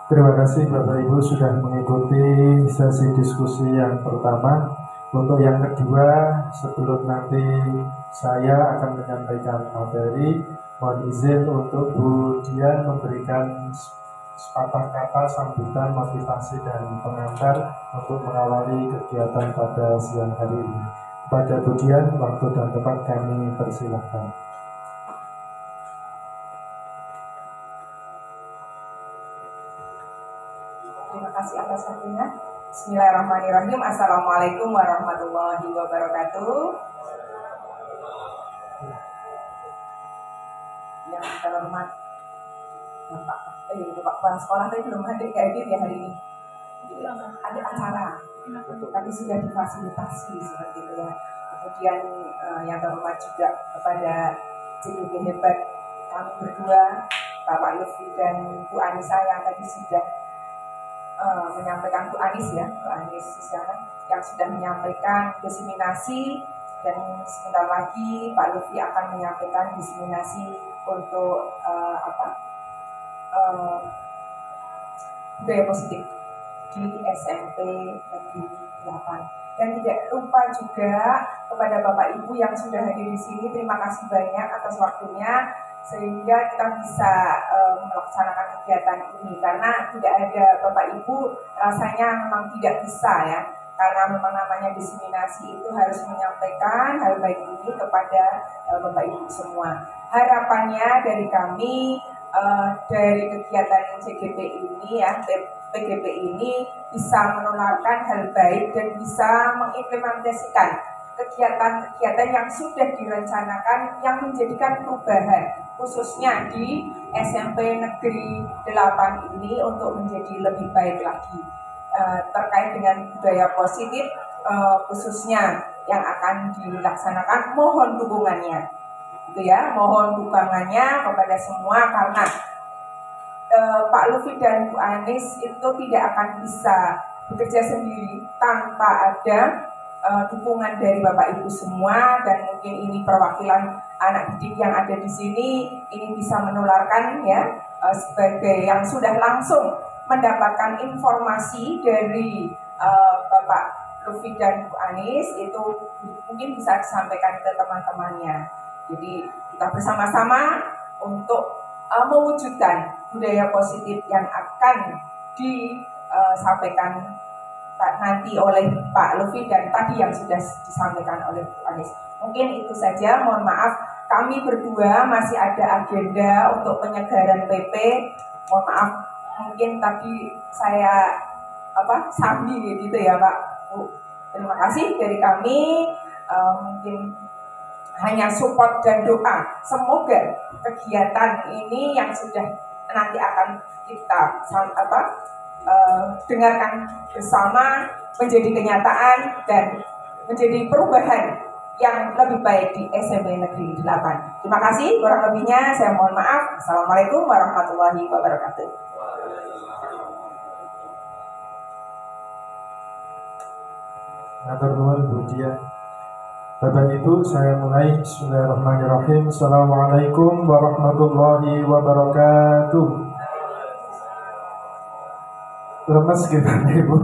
Terima kasih Bapak Ibu sudah mengikuti sesi diskusi yang pertama. Untuk yang kedua, sebelum nanti saya akan menyampaikan materi, mohon izin untuk Bu Dian memberikan sepatah kata sambutan, motivasi, dan pengantar untuk mengawali kegiatan pada siang hari ini. Pada Bu Dian, waktu dan tempat kami persilahkan. Terima kasih atas waktunya. Bismillahirrahmanirrahim. Assalamualaikum warahmatullahi wabarakatuh. Yang terhormat Bapak Kepala Sekolah tadi belum hadir ya hari ini. Ada acara, tapi sudah difasilitasi seperti itu ya. Kemudian yang terhormat juga kepada JGB hebat kami berdua, Bapak Lutfi dan Bu Anissa yang tadi sudah menyampaikan Bu Anis yang sudah menyampaikan diseminasi, dan sebentar lagi Pak Lutfi akan menyampaikan diseminasi untuk budaya positif di SMP Negeri 8. Dan tidak lupa juga kepada Bapak Ibu yang sudah hadir di sini, terima kasih banyak atas waktunya sehingga kita bisa melaksanakan kegiatan ini. Karena tidak ada Bapak Ibu rasanya memang tidak bisa ya, karena memang namanya diseminasi itu harus menyampaikan hal baik ini kepada Bapak Ibu semua. Harapannya dari kami dari kegiatan CGP ini ya, PGP ini bisa menularkan hal baik dan bisa mengimplementasikan kegiatan-kegiatan yang sudah direncanakan yang menjadikan perubahan khususnya di SMP Negeri 8 ini untuk menjadi lebih baik lagi terkait dengan budaya positif khususnya yang akan dilaksanakan. Mohon dukungannya gitu ya, mohon dukungannya kepada semua karena Pak Lutfi dan Bu Anis itu tidak akan bisa bekerja sendiri tanpa ada dukungan dari Bapak Ibu semua, dan mungkin ini perwakilan anak didik yang ada di sini ini bisa menularkan ya sebagai yang sudah langsung mendapatkan informasi dari Bapak Lutfi dan Bu Anis, itu mungkin bisa disampaikan ke teman-temannya. Jadi kita bersama-sama untuk mewujudkan budaya positif yang akan disampaikan nanti oleh Pak Lutfi dan tadi yang sudah disampaikan oleh Bu Anis. Mungkin itu saja, mohon maaf kami berdua masih ada agenda untuk penyegaran PP. Mohon maaf mungkin tadi saya sambil gitu ya Pak Bu. Terima kasih dari kami, mungkin hanya support dan doa. Semoga kegiatan ini yang sudah nanti akan kita dengarkan bersama menjadi kenyataan dan menjadi perubahan yang lebih baik di SMP Negeri 8. Terima kasih, kurang lebihnya saya mohon maaf. Assalamualaikum warahmatullahi wabarakatuh. Matur nuwun Bu Dian. Bapak Ibu, saya mulai. Bismillahirrahmanirrahim. Assalamualaikum warahmatullahi wabarakatuh. Lemes gitu Ibu.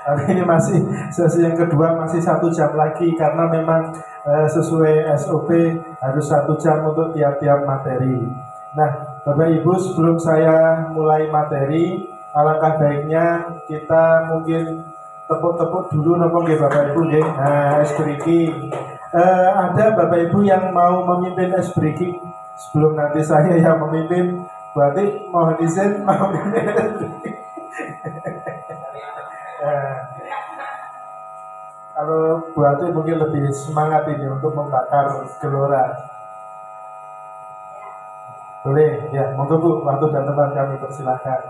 Tapi ini masih sesi yang kedua, masih 1 jam lagi karena memang sesuai SOP harus 1 jam untuk tiap-tiap materi. Nah, Bapak Ibu, sebelum saya mulai materi, alangkah baiknya kita mungkin tepuk-tepuk dulu nopo nggih Bapak Ibu nggih. Nah, es breaking. Ada Bapak Ibu yang mau memimpin es breaking sebelum nanti saya yang memimpin. Berarti mohon izin mau memimpin es breaking. Kalau buatnya mungkin lebih semangat ini untuk membakar gelora. Boleh ya, monggo Bu, waktu dan tempat kami persilahkan.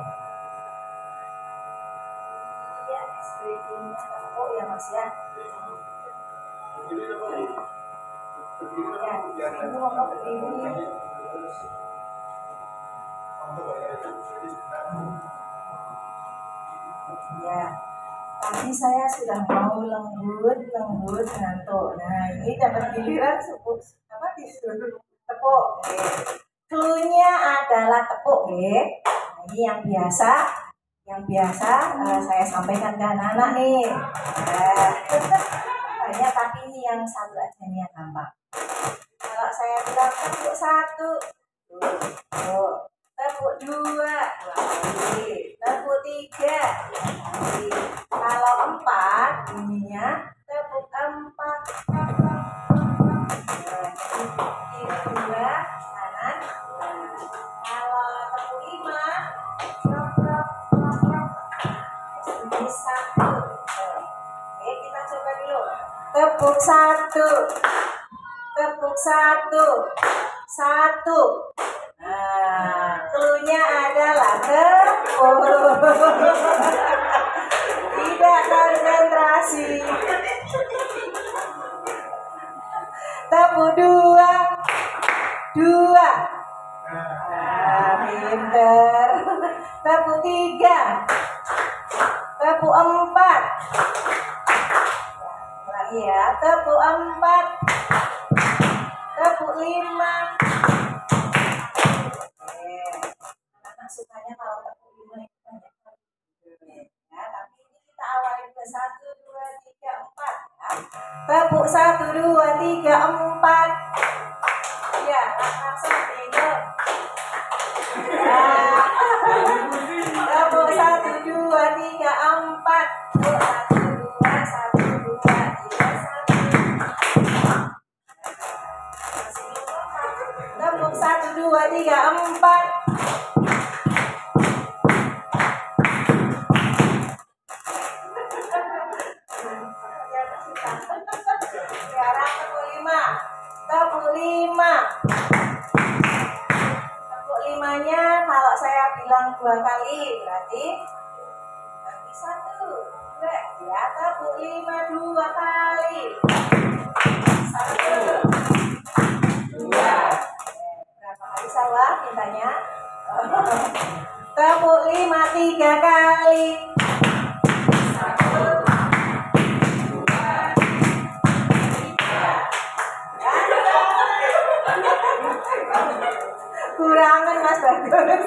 Ya, speakingnya oh ya Mas ya. Ya, Ibu ngomong begini. Ya, tadi saya sudah mau lembut ngantuk. Nah, ini dapat giliran disuruh tepuk. Cluenya adalah tepuk, Ini yang biasa saya sampaikan ke anak-anak nih. Banyak, tapi ini yang satu aja nih yang gampang. Kalau saya bilang tepuk 1, tepuk 2, tepuk 3, kalau 4 bunyinya tepuk 4. Kiri 2, kanan. Kalau tepuk 5, bunyi 1. Oke, kita coba dulu. Tepuk 1, tepuk 1, 1. Nah, cluenya adalah tepuk. Tidak konsentrasi. Tepuk 2, 2. Pinter. Tepuk 3, tepuk 4. Lagi ya, tepuk 4, tepuk 5. Anak sukanya kalau tepuk 5 itu banyak ya, tapi ini kita awali ke 1, 2, 3, 4 ya. Tepuk 1, 2, 3, 4. Ya, langsung tidur. Tepuk 1, 2, 3, 4. 1, 2, 1, 2, 3, 1. Tepuk 1, 2, 3, 4. Sekarang tepuk 5. Tepuk 5. Tepuk 5-nya kalau saya bilang 2 kali berarti nanti 1, 2 ya. Tepuk 5 2 kali. 1, 2. Berapa kali salah mintanya? Tepuk 5 3 kali. 1, 2, 3. Kurangan Mas Bagus.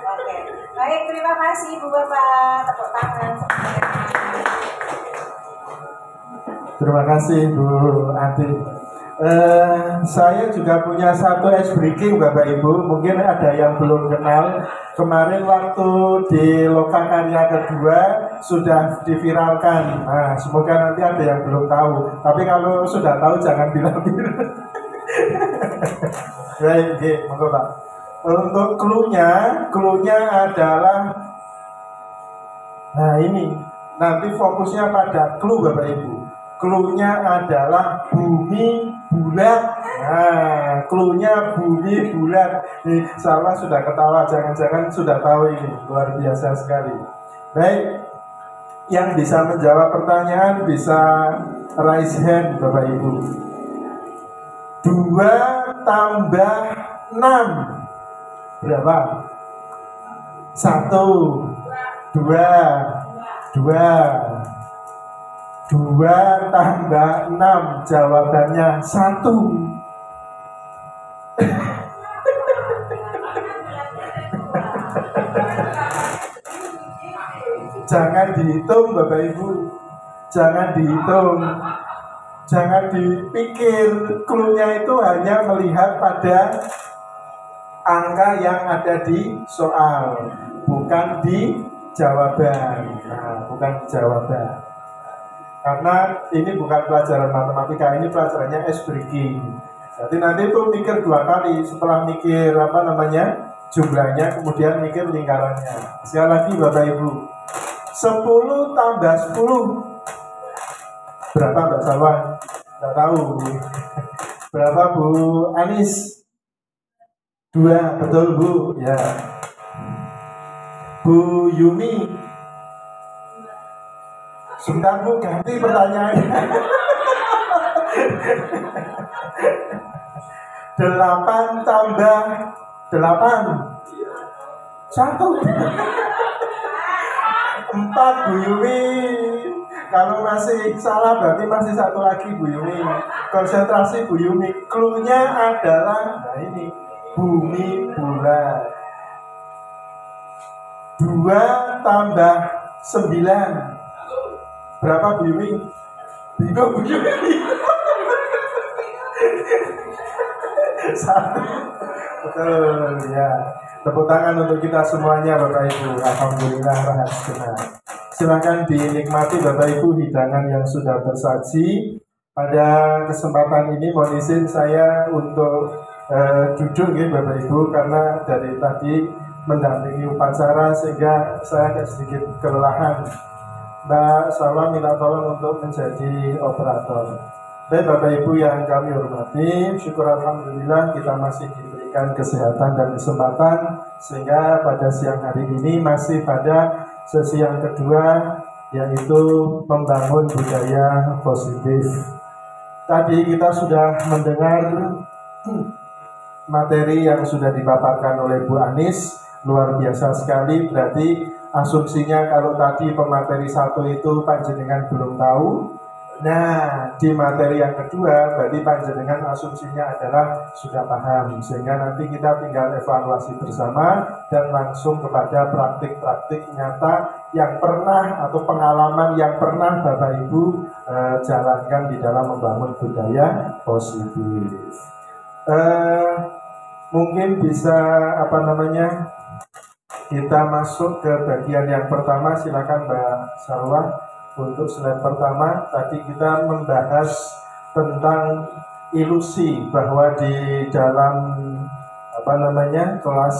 Oke. Baik, terima kasih Ibu Bapak. Tepuk tangan. Terima kasih Bu Anti. Saya juga punya satu ice breaking Bapak Ibu. Mungkin ada yang belum kenal. Kemarin waktu di Lokakarya kedua sudah diviralkan. Nah, semoga nanti ada yang belum tahu. Tapi kalau sudah tahu jangan bilang-bilang. Baik, monggo Pak. Untuk clue-nya adalah, nah ini nanti fokusnya pada clue Bapak Ibu. Clue-nya adalah bumi bulat. Nah, clue-nya bumi bulat. Nih, Salma sudah ketawa, jangan-jangan sudah tahu ini. Luar biasa sekali. Baik, yang bisa menjawab pertanyaan bisa raise hand Bapak Ibu. 2 tambah 6 berapa? 1, 2, 2 tambah 6 jawabannya 1. Jangan dihitung Bapak Ibu. Jangan dihitung. Jangan dipikir. Clue-nya itu hanya melihat pada angka yang ada di soal, bukan di jawaban. Nah, bukan di jawaban. Karena ini bukan pelajaran matematika, ini pelajarannya ice breaking. Jadi nanti itu mikir 2 kali, setelah mikir jumlahnya, kemudian mikir lingkarannya. Sekali lagi Bapak Ibu, 10 tambah 10 berapa Mbak Salwa? Tidak tahu. Berapa Bu Anis? 2, betul Bu? Ya. Bu Yumi? Sebentar Bu, ganti pertanyaannya. 8 tambah 8 1. 4 Bu Yumi. Kalau masih salah berarti masih 1 lagi Bu Yumi. Konsentrasi Bu Yumi. Clue-nya adalah, nah ini, bumi bulat. 2 tambah 9. Berapa Bu Yumi? Bingung Bu Yumi. 1. Betul ya. Tepuk tangan untuk kita semuanya Bapak Ibu. Alhamdulillah rahasiana. Silakan dinikmati Bapak Ibu hidangan yang sudah tersaji. Pada kesempatan ini mohon izin saya untuk duduk ya Bapak Ibu, karena dari tadi mendampingi upacara sehingga saya agak sedikit kelelahan. Mbak Salwa minta tolong untuk menjadi operator. Baik Bapak Ibu yang kami hormati, syukur Alhamdulillah kita masih diberikan kesehatan dan kesempatan sehingga pada siang hari ini masih pada sesi yang kedua, yaitu membangun budaya positif. Tadi kita sudah mendengar materi yang sudah dipaparkan oleh Bu Anis, luar biasa sekali. Berarti asumsinya kalau tadi pemateri 1 itu panjenengan belum tahu. Nah, di materi yang kedua berarti panjenengan asumsinya adalah sudah paham, sehingga nanti kita tinggal evaluasi bersama dan langsung kepada praktik-praktik nyata yang pernah atau pengalaman yang pernah Bapak Ibu jalankan di dalam membangun budaya positif. Mungkin bisa kita masuk ke bagian yang pertama. Silakan Mbak Salwa. Untuk slide pertama, tadi kita membahas tentang ilusi bahwa di dalam kelas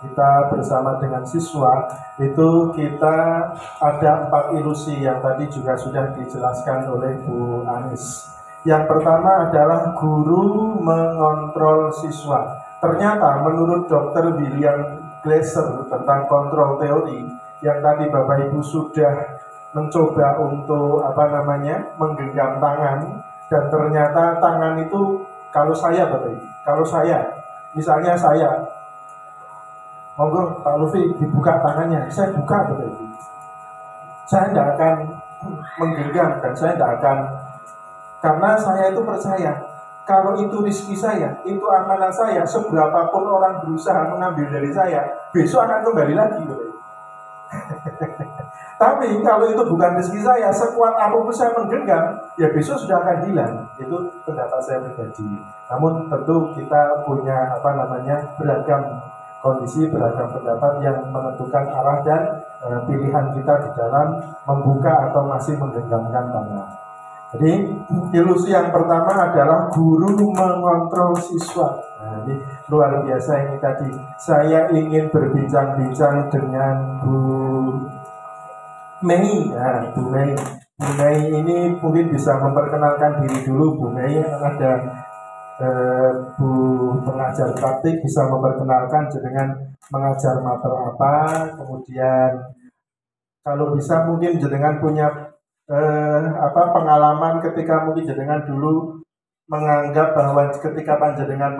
kita bersama dengan siswa itu kita ada 4 ilusi yang tadi juga sudah dijelaskan oleh Bu Anis. Yang pertama adalah guru mengontrol siswa. Ternyata menurut Dr. William Glasser tentang kontrol teori yang tadi Bapak Ibu sudah mencoba untuk menggenggam tangan, dan ternyata tangan itu kalau saya misalnya saya monggo Pak Lufi dibuka tangannya, saya buka Bapak Ibu, saya tidak akan menggenggam dan saya tidak akan, karena saya itu percaya kalau itu rezeki saya, itu amanah saya, seberapapun orang berusaha mengambil dari saya, besok akan kembali lagi Bapak Ibu. Tapi kalau itu bukan rezeki saya, sekuat apapun saya menggenggam, ya besok sudah akan hilang. Itu pendapat saya pribadi. Namun tentu kita punya beragam kondisi, beragam pendapat yang menentukan arah dan pilihan kita di dalam membuka atau masih menggenggamkan tangan. Jadi ilusi yang pertama adalah guru mengontrol siswa. Nah, ini luar biasa ini tadi. Saya ingin berbincang-bincang dengan Bu Mei. Nah, Bu Mei ini mungkin bisa memperkenalkan diri dulu. Bu Mei ada Bu pengajar praktik, bisa memperkenalkan jenengan mengajar materi apa, kemudian kalau bisa mungkin jenengan punya pengalaman ketika mungkin jenengan dulu menganggap bahwa ketika panjenengan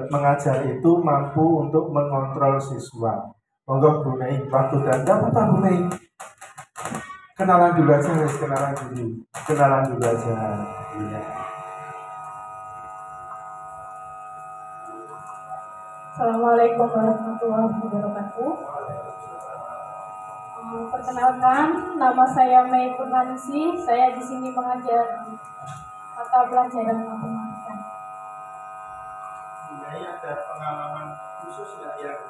mengajar itu mampu untuk mengontrol siswa. Monggo Bu Mei, waktu dan apa Bu Mei? Kenalan dulu aja. Iya. Assalamualaikum warahmatullahi wabarakatuh. Perkenalkan, nama saya Mei Purnansi. Saya di sini mengajar mata pelajaran matematika. Mei ada pengalaman khusus nggak yang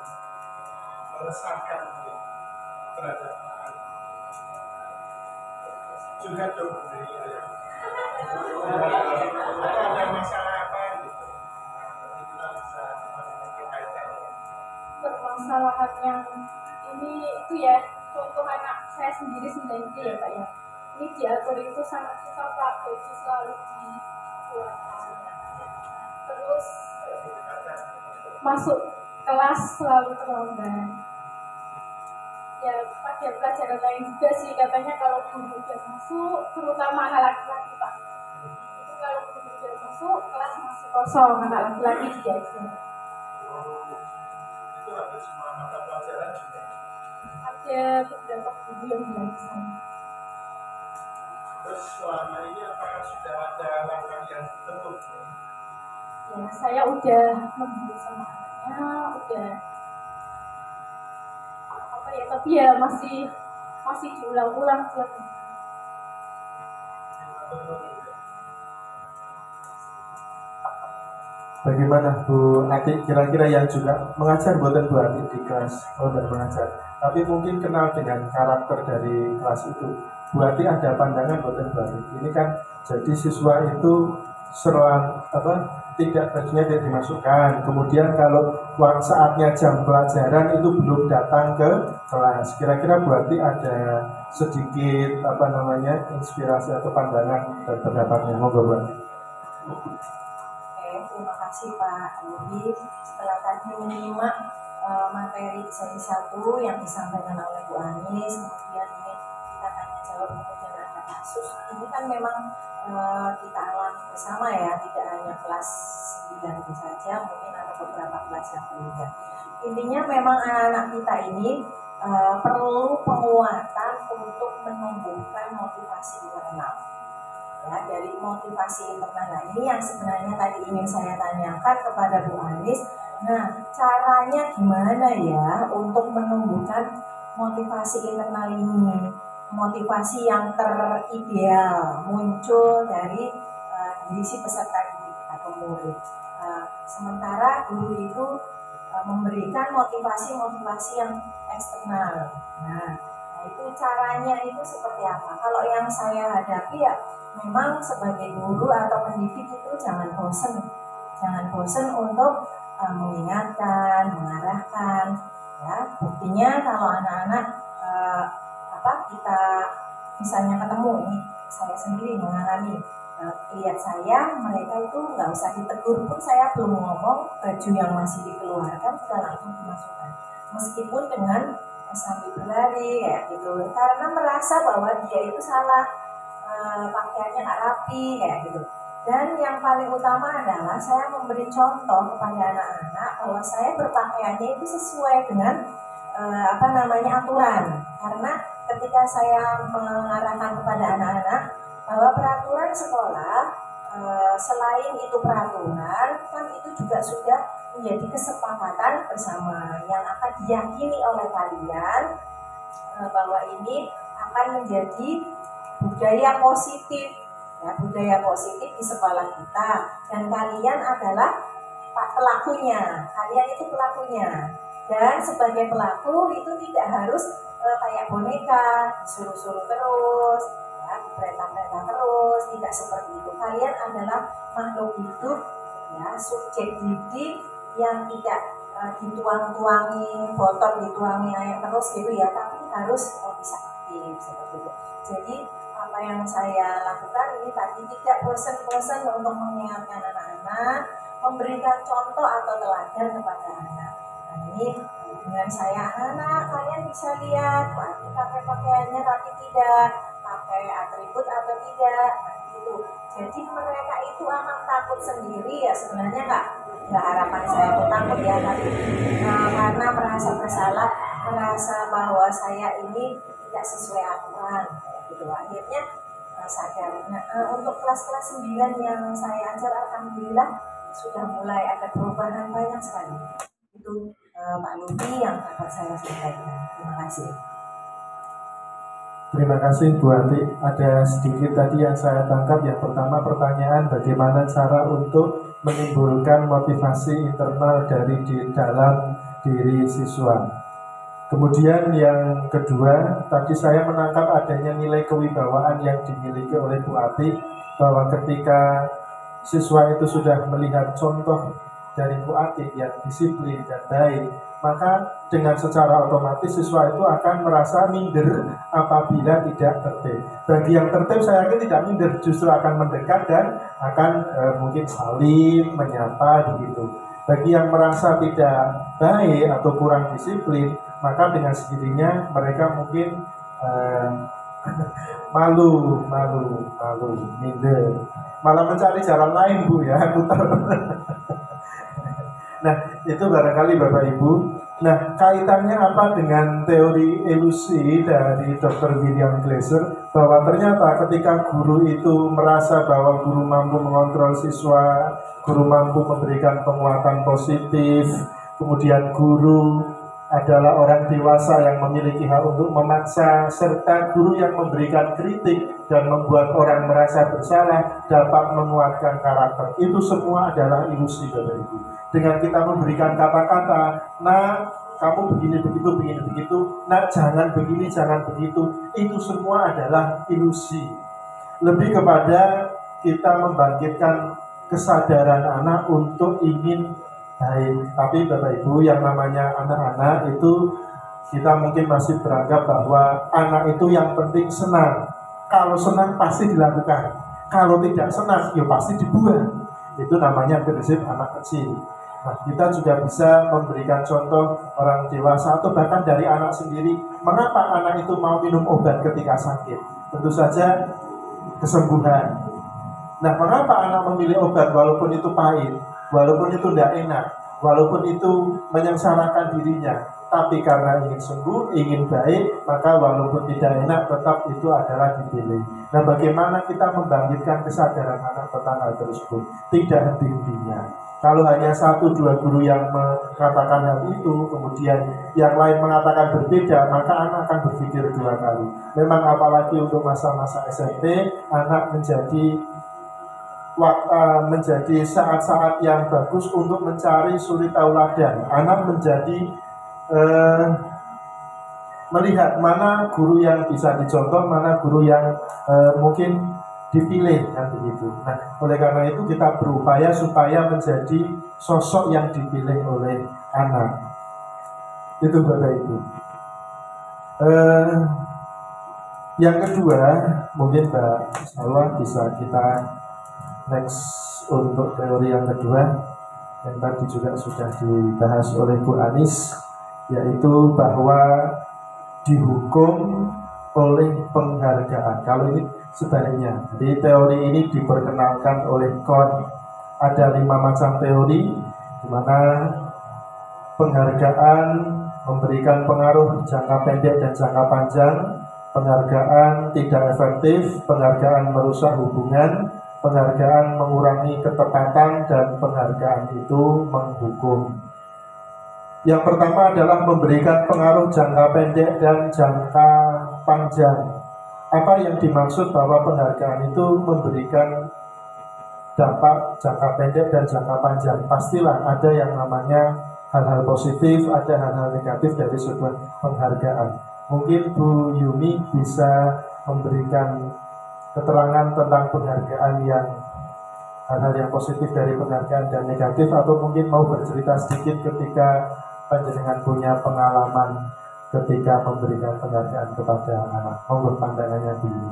meresahkan terhadap anak? Juga dong Mei ya. Atau ada masalah apa gitu? Nanti kita bisa kaitkan. Permasalahan yang ini itu ya, contoh anak saya sendiri 9 ya Pak ya. Ini diatur itu sangat susah Pak, baju selalu dikeluarkan. Terus masuk kelas selalu terlambat. Ya pada pelajaran lain juga sih, katanya kalau guru udah masuk, terutama anak laki-laki Pak, itu kalau guru udah masuk kelas masih kosong, anak laki-laki diajar. Itu ada semua mata pelajaran juga. Ada beberapa guru yang bilang ke sana. Terus selama ini apakah sudah ada langkah yang ditempuh? Ya saya udah membeli sama anaknya, udah ya, tapi ya masih diulang-ulang tiap. Bagaimana Bu Ati, kira-kira yang juga mengajar buatan Bu Ati di kelas? Oh, tidak mengajar, tapi mungkin kenal dengan karakter dari kelas itu. Bu Ati ada pandangan buatan Bu Ati. Ini kan jadi siswa itu tidak bajunya tidak dimasukkan. Kemudian kalau saatnya jam pelajaran itu belum datang ke kelas. Kira-kira Bu Ati ada sedikit inspirasi atau pandangan dan pendapatnya? Monggo Bu Ati. Terima kasih Pak Ludi. Setelah tadi menyimak materi sesi 1 yang disampaikan oleh Bu Anis, kemudian ini kita tanya jawab, kemudian ada kasus. Ini kan memang kita alami bersama ya, tidak hanya kelas 9 itu saja, mungkin ada beberapa kelas yang berbeda. Intinya memang anak-anak kita ini perlu penguatan untuk menumbuhkan motivasi internal. Ya, dari motivasi internal. Nah, ini yang sebenarnya tadi ingin saya tanyakan kepada Bu Anis. Nah, caranya gimana ya untuk menumbuhkan motivasi internal ini? Motivasi yang terideal muncul dari diri si peserta didik atau murid. Sementara guru itu memberikan motivasi yang eksternal. Nah, itu caranya itu seperti apa? Kalau yang saya hadapi ya memang sebagai guru atau pendidik itu jangan bosan untuk mengingatkan, mengarahkan. Ya, buktinya kalau anak-anak kita misalnya ketemu nih, saya sendiri mengalami lihat saya, mereka itu nggak usah ditegur pun saya belum ngomong, baju yang masih dikeluarkan sudah langsung dimasukkan, meskipun dengan sambil berlari kayak gitu, karena merasa bahwa dia itu salah, pakaiannya nggak rapi kayak gitu. Dan yang paling utama adalah saya memberi contoh kepada anak-anak bahwa saya berpakaiannya itu sesuai dengan aturan. Karena ketika saya mengarahkan kepada anak-anak bahwa peraturan sekolah selain itu peraturan, kan itu juga sudah menjadi kesepakatan bersama yang akan diyakini oleh kalian bahwa ini akan menjadi budaya positif di sekolah kita, dan kalian adalah pelakunya, kalian itu pelakunya, dan sebagai pelaku itu tidak harus kayak boneka disuruh-suruh terus, ya, diperintah-perintah terus, tidak seperti itu. Kalian adalah makhluk hidup, ya, subjek didik yang tidak dituang-tuangi botol, dituangi air terus gitu ya, tapi harus bisa aktif seperti itu. Jadi apa yang saya lakukan ini tadi, tidak bosan-bosan untuk mengingatkan anak-anak, memberikan contoh atau teladan kepada anak. Nah, ini dengan saya, anak kalian bisa lihat pakai pakaiannya tapi tidak, pakai atribut atau tidak, nah, gitu. Jadi mereka itu akan takut sendiri ya, sebenarnya nggak harapan saya itu takut ya, tapi karena merasa bersalah, merasa bahwa saya ini tidak sesuai aturan gitu, akhirnya sadar. Nah, untuk kelas-kelas 9 yang saya ajar, alhamdulillah sudah mulai ada perubahan banyak sekali. Itu Pak Ludi yang dapat saya sampaikan. Terima kasih. Terima kasih Bu Ati. Ada sedikit tadi yang saya tangkap. Yang pertama pertanyaan bagaimana cara untuk menimbulkan motivasi internal dari di dalam diri siswa. Kemudian yang kedua, tadi saya menangkap adanya nilai kewibawaan yang dimiliki oleh Bu Ati, bahwa ketika siswa itu sudah melihat contoh dari Bu Ati yang disiplin dan baik, maka dengan secara otomatis siswa itu akan merasa minder apabila tidak tertib. Bagi yang tertib saya yakin tidak minder, justru akan mendekat dan akan mungkin salim, menyapa begitu. Bagi yang merasa tidak baik atau kurang disiplin, maka dengan sendirinya mereka mungkin malu, minder, malah mencari jalan lain Bu ya, putar. Nah, itu barangkali Bapak Ibu. Nah, kaitannya apa dengan teori elusi dari Dr. William Glasser, bahwa ternyata ketika guru itu merasa bahwa guru mampu mengontrol siswa, guru mampu memberikan penguatan positif, kemudian guru adalah orang dewasa yang memiliki hak untuk memaksa, serta guru yang memberikan kritik dan membuat orang merasa bersalah dapat menguatkan karakter. Itu semua adalah ilusi, Bapak Ibu. Dengan kita memberikan kata-kata, nah kamu begini begitu, nah jangan begini, jangan begitu, itu semua adalah ilusi. Lebih kepada kita membangkitkan kesadaran anak untuk ingin baik. Tapi Bapak Ibu, yang namanya anak-anak itu kita mungkin masih beranggap bahwa anak itu yang penting senang. Kalau senang pasti dilakukan, kalau tidak senang ya pasti dibuang. Itu namanya prinsip anak kecil. Nah, kita juga bisa memberikan contoh orang dewasa atau bahkan dari anak sendiri. Mengapa anak itu mau minum obat ketika sakit? Tentu saja kesembuhan. Nah, mengapa anak memilih obat walaupun itu pahit, walaupun itu tidak enak, walaupun itu menyengsarakan dirinya, tapi karena ingin sembuh, ingin baik, maka walaupun tidak enak, tetap itu adalah dipilih. Nah, bagaimana kita membangkitkan kesadaran anak tentang hal tersebut? Tidak henti-hentinya. Kalau hanya 1-2 guru yang mengatakan hal itu, kemudian yang lain mengatakan berbeda, maka anak akan berpikir 2 kali. Memang apalagi untuk masa-masa SMP, anak menjadi saat-saat yang bagus untuk mencari suri tauladan. Anak menjadi melihat mana guru yang bisa dicontoh, mana guru yang mungkin dipilih, kan begitu. Nah, oleh karena itu kita berupaya supaya menjadi sosok yang dipilih oleh anak. Itu Bapak Ibu. Yang kedua, mungkin Mbak Salwa bisa kita next untuk teori yang kedua, yang tadi juga sudah dibahas oleh Bu Anis, yaitu bahwa dihukum oleh penghargaan. Kalau ini sebaliknya, di teori ini diperkenalkan oleh Kohn. Ada 5 macam teori, di mana penghargaan memberikan pengaruh jangka pendek dan jangka panjang, penghargaan tidak efektif, penghargaan merusak hubungan, penghargaan mengurangi ketepatan, dan penghargaan itu menghukum. Yang pertama adalah memberikan pengaruh jangka pendek dan jangka panjang. Apa yang dimaksud bahwa penghargaan itu memberikan dampak jangka pendek dan jangka panjang? Pastilah ada yang namanya hal-hal positif, ada hal-hal negatif dari sebuah penghargaan. Mungkin Bu Yumi bisa memberikan keterangan tentang penghargaan yang hal-hal yang positif dari penghargaan dan negatif, atau mungkin mau bercerita sedikit ketika panjenengan punya pengalaman ketika memberikan penghargaan kepada anak. Monggo pandangannya dulu.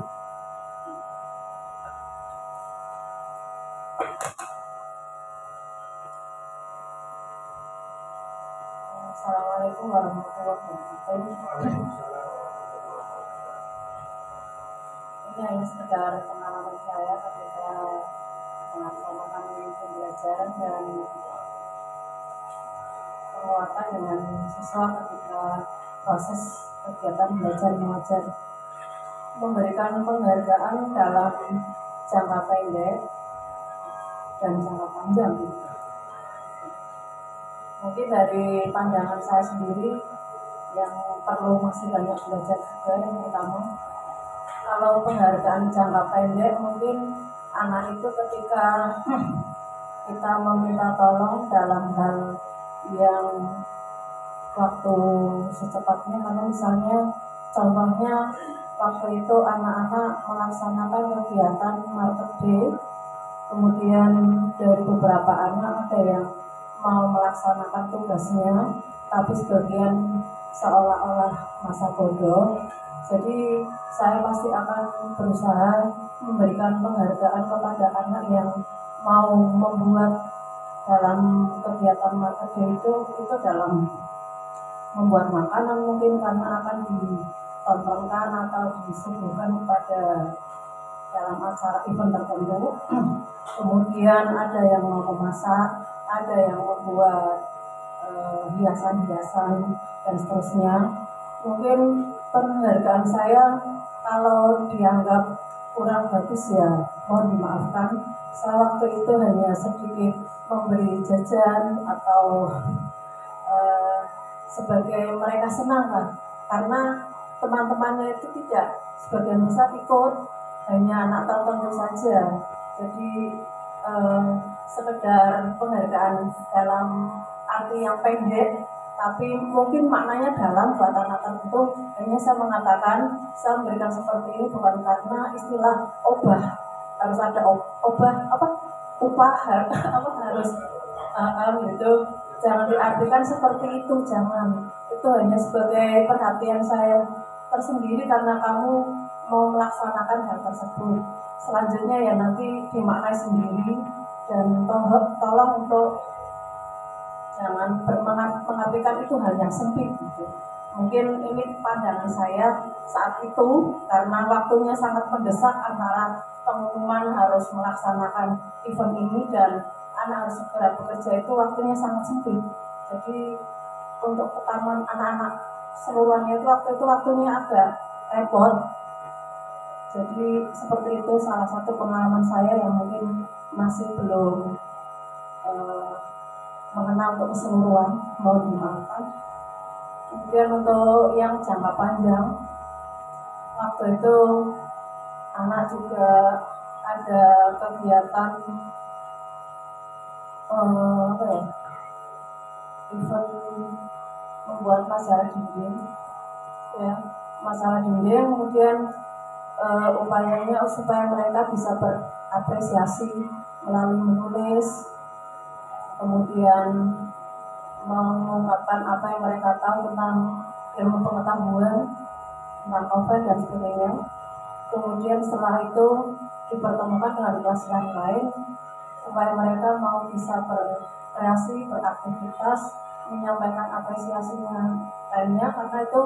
Assalamualaikum warahmatullahi wabarakatuh. Ini hanya sekedar pengalaman saya ketika melaksanakan pembelajaran dan penguatan dengan siswa ketika proses kegiatan belajar mengajar. Memberikan penghargaan dalam jangka pendek dan jangka panjang. Mungkin dari pandangan saya sendiri yang perlu masih banyak belajar juga, yang pertama, kalau penghargaan jangka pendek, mungkin anak itu ketika kita meminta tolong dalam hal yang waktu secepatnya, karena misalnya contohnya waktu itu anak-anak melaksanakan kegiatan market day, kemudian dari beberapa anak ada yang mau melaksanakan tugasnya, tapi sebagian seolah-olah masa bodoh. Jadi saya pasti akan berusaha memberikan penghargaan kepada anak yang mau membuat dalam kegiatan market day itu dalam membuat makanan, mungkin karena akan ditontonkan atau disuguhkan kepada dalam acara event tertentu. Kemudian ada yang mau memasak, ada yang membuat hiasan-hiasan dan seterusnya. Mungkin penghargaan saya kalau dianggap kurang bagus ya mohon dimaafkan. Saya waktu itu hanya sedikit memberi jajan atau sebagai mereka senang lah, karena teman-temannya itu tidak sebagian besar ikut hanya anak tertentu saja. Jadi sekedar penghargaan dalam arti yang pendek, tapi mungkin maknanya dalam buat anak tertentu. Hanya saya mengatakan, saya memberikan seperti ini bukan karena istilah obah, harus ada obah apa upah apa harus gitu. Jangan diartikan seperti itu, jangan. Itu hanya sebagai perhatian saya tersendiri karena kamu mau melaksanakan hal tersebut. Selanjutnya ya nanti dimaknai sendiri, dan tolong untuk jangan mengartikan itu hal yang sempit gitu. Mungkin ini pandangan saya saat itu karena waktunya sangat mendesak antara pengumuman harus melaksanakan event ini dan anak harus segera bekerja, itu waktunya sangat sempit. Jadi untuk ke taman anak-anak seluruhnya itu waktunya agak repot. Jadi seperti itu salah satu pengalaman saya yang mungkin masih belum mengenal untuk keseluruhan, mau dimaafkan. Kemudian untuk yang jangka panjang, waktu itu anak juga ada kegiatan event membuat masalah dinding, ya masalah dinding. Kemudian upayanya supaya mereka bisa berapresiasi melalui menulis, kemudian mengungkapkan apa yang mereka tahu tentang ilmu pengetahuan, tentang novel dan sebagainya. Kemudian setelah itu dipertemukan dengan kelas yang lain supaya mereka mau bisa berkreasi, beraktivitas, menyampaikan apresiasinya lainnya, karena itu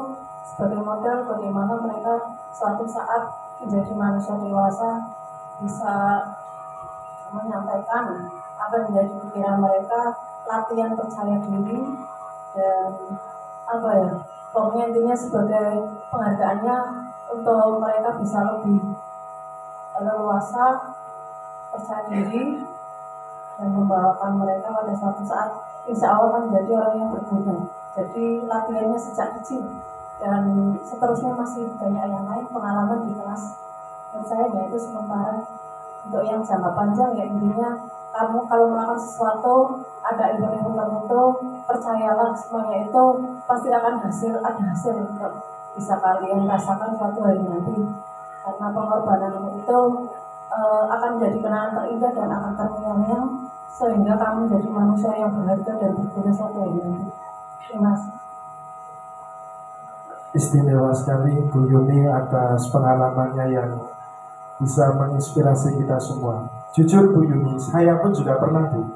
sebagai model bagaimana mereka suatu saat menjadi manusia dewasa bisa menyampaikan apa yang menjadi pikiran mereka, latihan percaya diri, dan apa ya, pokoknya intinya sebagai penghargaannya untuk mereka bisa lebih leluasa, percaya diri, dan membawakan mereka pada suatu saat insya Allah akan menjadi orang yang berguna. Jadi latihannya sejak kecil dan seterusnya masih banyak yang lain pengalaman di kelas. Dan saya yaitu sementara untuk yang jangka panjang ya intinya kamu kalau melakukan sesuatu ada ilmu-ilmu tertentu, percayalah semuanya itu pasti akan ada hasil untuk bisa kalian rasakan suatu hari nanti, karena pengorbanan itu akan menjadi kenangan terindah dan akan terngiang-ngiang sehingga kamu menjadi manusia yang berharga dan berguna suatu hari nanti. Terima kasih. Istimewa sekali Bu Yuni atas pengalamannya yang bisa menginspirasi kita semua. Jujur Bu Yuni, saya pun juga pernah Bu.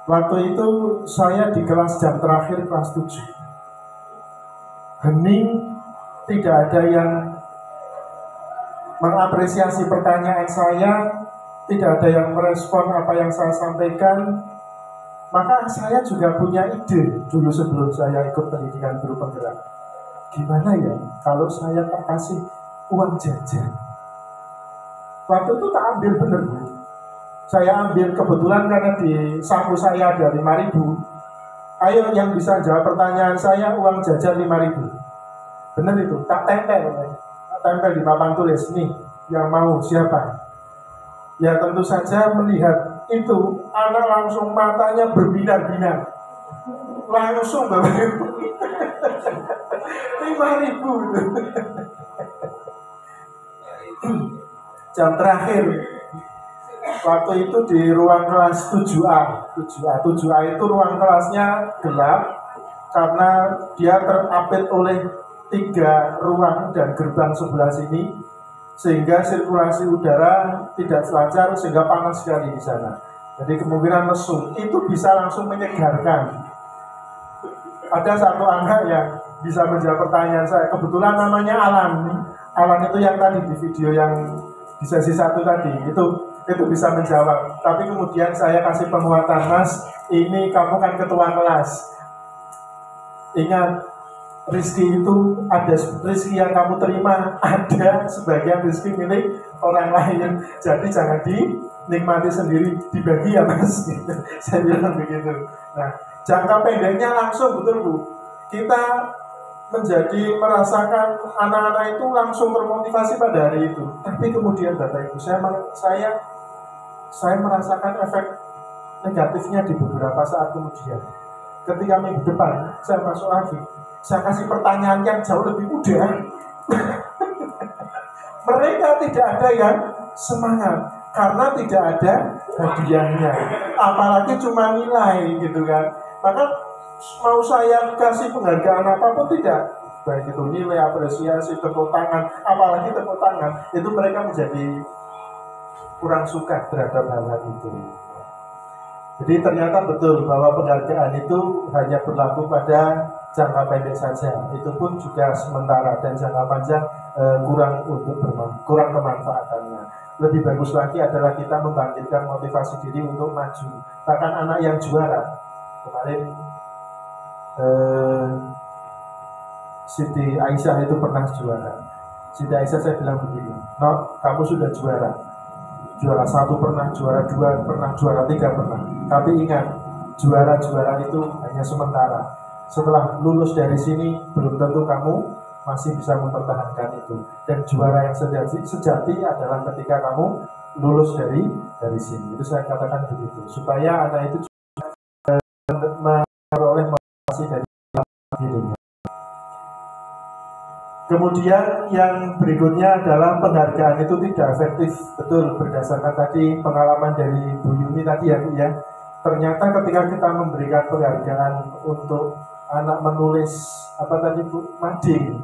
Waktu itu saya di kelas jam terakhir kelas 7. Hening, tidak ada yang mengapresiasi pertanyaan saya, tidak ada yang merespon apa yang saya sampaikan. Maka saya juga punya ide dulu sebelum saya ikut pendidikan guru penggerak. Gimana ya kalau saya kasih uang jajan? Waktu itu tak ambil bener Bu. Saya ambil kebetulan karena di saku saya ada 5.000. Ayo yang bisa jawab pertanyaan saya uang jajan 5.000. Bener itu, tak tempel. Tak tempel di papan tulis. Nih, yang mau siapa? Ya tentu saja melihat itu, anak langsung matanya berbinar-binar. Langsung Bapak Ibu. 5.000. Jam terakhir waktu itu di ruang kelas 7A. 7A itu ruang kelasnya gelap karena dia terapit oleh 3 ruang dan gerbang sebelah sini, sehingga sirkulasi udara tidak selancar sehingga panas sekali di sana. Jadi kemungkinan mesum itu bisa langsung menyegarkan. Ada satu anak yang bisa menjawab pertanyaan saya, kebetulan namanya Alan. Alan itu yang tadi di video yang di sesi 1 tadi, itu bisa menjawab. Tapi kemudian saya kasih penguatan, Mas, ini kamu kan ketua kelas. Ingat, rezeki itu ada rezeki yang kamu terima, ada sebagian rezeki milik orang lain. Jadi jangan dinikmati sendiri, dibagi ya Mas. Saya bilang begitu. Nah, jangka pendeknya langsung betul Bu. kita menjadi merasakan anak-anak itu langsung termotivasi pada hari itu. Tapi kemudian Bapak Ibu, saya merasakan efek negatifnya di beberapa saat kemudian. Ketika minggu depan saya masuk lagi, saya kasih pertanyaan yang jauh lebih mudah. Mereka tidak ada yang semangat karena tidak ada hadiahnya, apalagi cuma nilai gitu kan. Maka mau saya kasih penghargaan apapun tidak, baik itu nilai, apresiasi, tepuk tangan, apalagi tepuk tangan, itu mereka menjadi kurang suka terhadap hal-hal itu. Jadi ternyata betul bahwa penghargaan itu hanya berlaku pada jangka pendek saja. Itu pun juga sementara dan jangka panjang kurang kemanfaatannya. Lebih bagus lagi adalah kita membangkitkan motivasi diri untuk maju. Bahkan anak yang juara kemarin, Siti Aisyah itu pernah juara. Siti Aisyah saya bilang begini, "No, kamu sudah juara. Juara 1 pernah, juara 2 pernah, juara 3 pernah. Tapi ingat, juara-juara itu hanya sementara. Setelah lulus dari sini, belum tentu kamu masih bisa mempertahankan itu. Dan juara yang sejati adalah ketika kamu lulus dari sini." Itu saya katakan begitu, supaya anak itu memperoleh motivasi dari dirinya. Kemudian yang berikutnya adalah penghargaan itu tidak efektif. Betul, berdasarkan tadi pengalaman dari Bu Yumi tadi ya Bu ya. Ternyata ketika kita memberikan penghargaan untuk anak menulis apa tadi Bu, mading.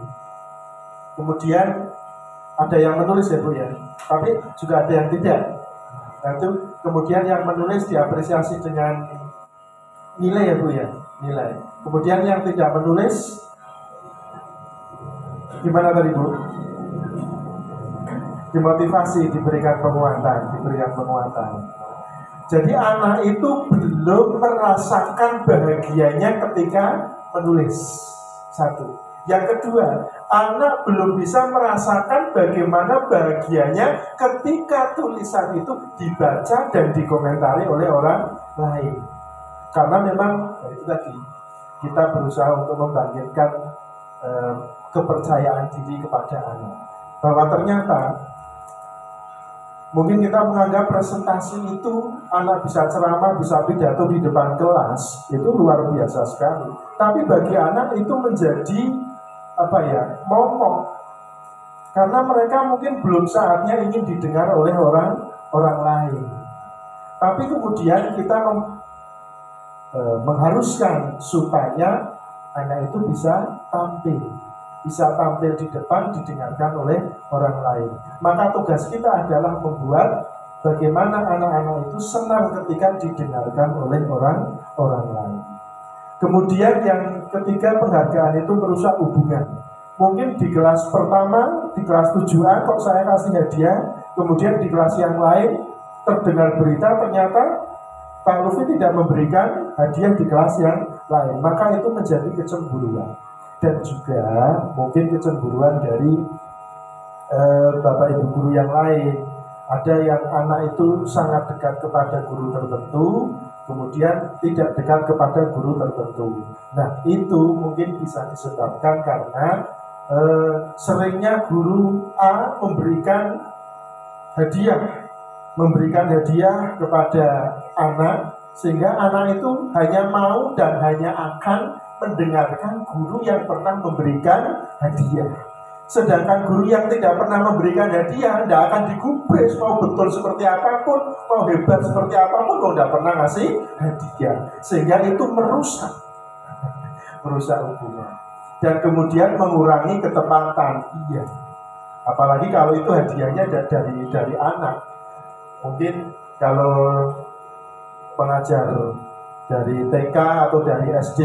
Kemudian ada yang menulis ya Bu ya, tapi juga ada yang tidak. Nah itu kemudian yang menulis diapresiasi dengan nilai ya Bu ya, nilai. Kemudian yang tidak menulis gimana tadi Bu? Dimotivasi, diberikan penguatan. Jadi anak itu belum merasakan bahagianya ketika menulis. Satu. Yang kedua, anak belum bisa merasakan bagaimana bahagianya ketika tulisan itu dibaca dan dikomentari oleh orang lain. Karena memang itu tadi, kita berusaha untuk membangkitkan kepercayaan diri kepada anak, bahwa ternyata mungkin kita menganggap presentasi itu anak bisa ceramah, bisa pidato di depan kelas, itu luar biasa sekali. Tapi bagi anak itu menjadi momok, karena mereka mungkin belum saatnya ingin didengar oleh orang lain. Tapi kemudian kita mengharuskan supaya anak itu bisa tampil di depan, didengarkan oleh orang lain. Maka tugas kita adalah membuat bagaimana anak-anak itu senang ketika didengarkan oleh orang lain. Kemudian yang ketiga, penghargaan itu merusak hubungan. Mungkin di kelas pertama, di kelas 7A kok saya kasih hadiah, kemudian di kelas yang lain terdengar berita ternyata Pak Lufi tidak memberikan hadiah di kelas yang lain. Maka itu menjadi kecemburuan. Dan juga mungkin kecemburuan dari Bapak Ibu guru yang lain. Ada yang anak itu sangat dekat kepada guru tertentu, kemudian tidak dekat kepada guru tertentu. Nah itu mungkin bisa disebabkan karena seringnya guru A memberikan hadiah kepada anak, sehingga anak itu hanya mau dan hanya akan mendengarkan guru yang pernah memberikan hadiah. Sedangkan guru yang tidak pernah memberikan hadiah tidak akan digubris, mau betul seperti apapun, mau hebat seperti apapun, kalau tidak pernah ngasih hadiah. Sehingga itu merusak hubungan. Dan kemudian mengurangi ketepatan. Iya. Apalagi kalau itu hadiahnya dari anak. Mungkin kalau pengajar dari TK atau dari SD,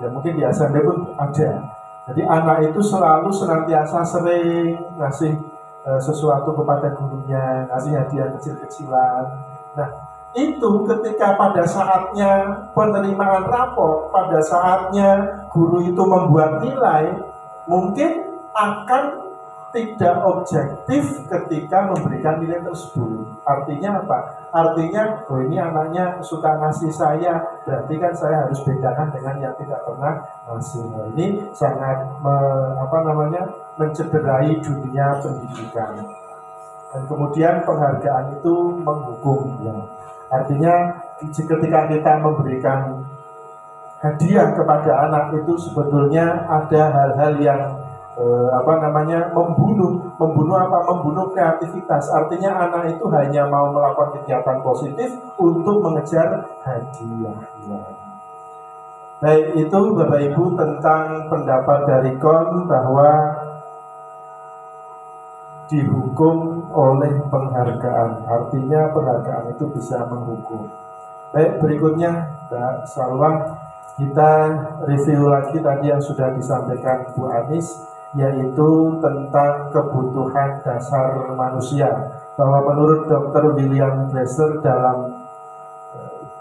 ya mungkin di SMP pun ada. Jadi anak itu senantiasa sering ngasih sesuatu kepada gurunya, ngasih hadiah kecil-kecilan. Nah itu ketika pada saatnya penerimaan rapor, pada saatnya guru itu membuat nilai, mungkin akan tidak objektif ketika memberikan nilai tersebut. Artinya apa? Artinya, oh ini anaknya suka ngasih saya, berarti kan saya harus bedakan dengan yang tidak pernah ngasih. Nah, ini sangat mencederai dunia pendidikan. Dan kemudian penghargaan itu menghukum, ya. Artinya ketika kita memberikan hadiah kepada anak itu sebetulnya ada hal-hal yang membunuh kreativitas. Artinya anak itu hanya mau melakukan kegiatan positif untuk mengejar hadiah. Baik, itu Bapak Ibu tentang pendapat dari KON bahwa dihukum oleh penghargaan. Artinya penghargaan itu bisa menghukum. Baik, berikutnya Mbak Salwa, kita review lagi tadi yang sudah disampaikan Bu Anis, yaitu tentang kebutuhan dasar manusia. Bahwa menurut Dr. William Glasser dalam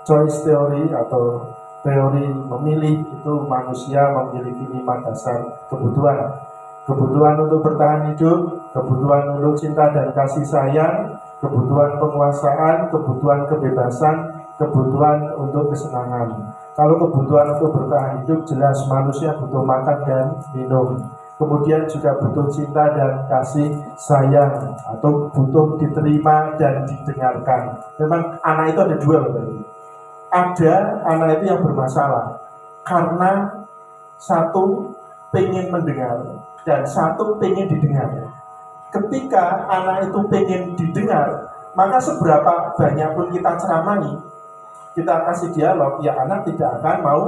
choice theory atau teori memilih, itu manusia memiliki 5 dasar kebutuhan. Kebutuhan untuk bertahan hidup, kebutuhan untuk cinta dan kasih sayang, kebutuhan penguasaan, kebutuhan kebebasan, kebutuhan untuk kesenangan. Kalau kebutuhan untuk bertahan hidup, jelas manusia butuh makan dan minum. Kemudian juga butuh cinta dan kasih sayang, atau butuh diterima dan didengarkan. Memang anak itu ada 2 Bapak Ibu. Ada anak itu yang bermasalah karena satu pengen mendengar dan satu pengen didengar. Ketika anak itu pengen didengar, maka seberapa banyak pun kita ceramai, kita kasih dialog, ya anak tidak akan mau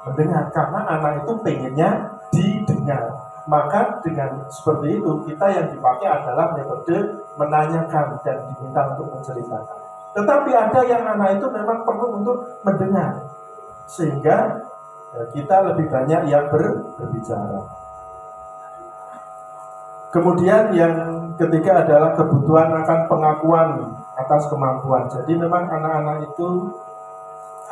mendengar karena anak itu pengennya didengar. Maka dengan seperti itu, kita yang dipakai adalah metode menanyakan dan diminta untuk menceritakan. Tetapi ada yang anak itu memang perlu untuk mendengar, sehingga kita lebih banyak yang berbicara. Kemudian yang ketiga adalah kebutuhan akan pengakuan atas kemampuan. Jadi memang anak-anak itu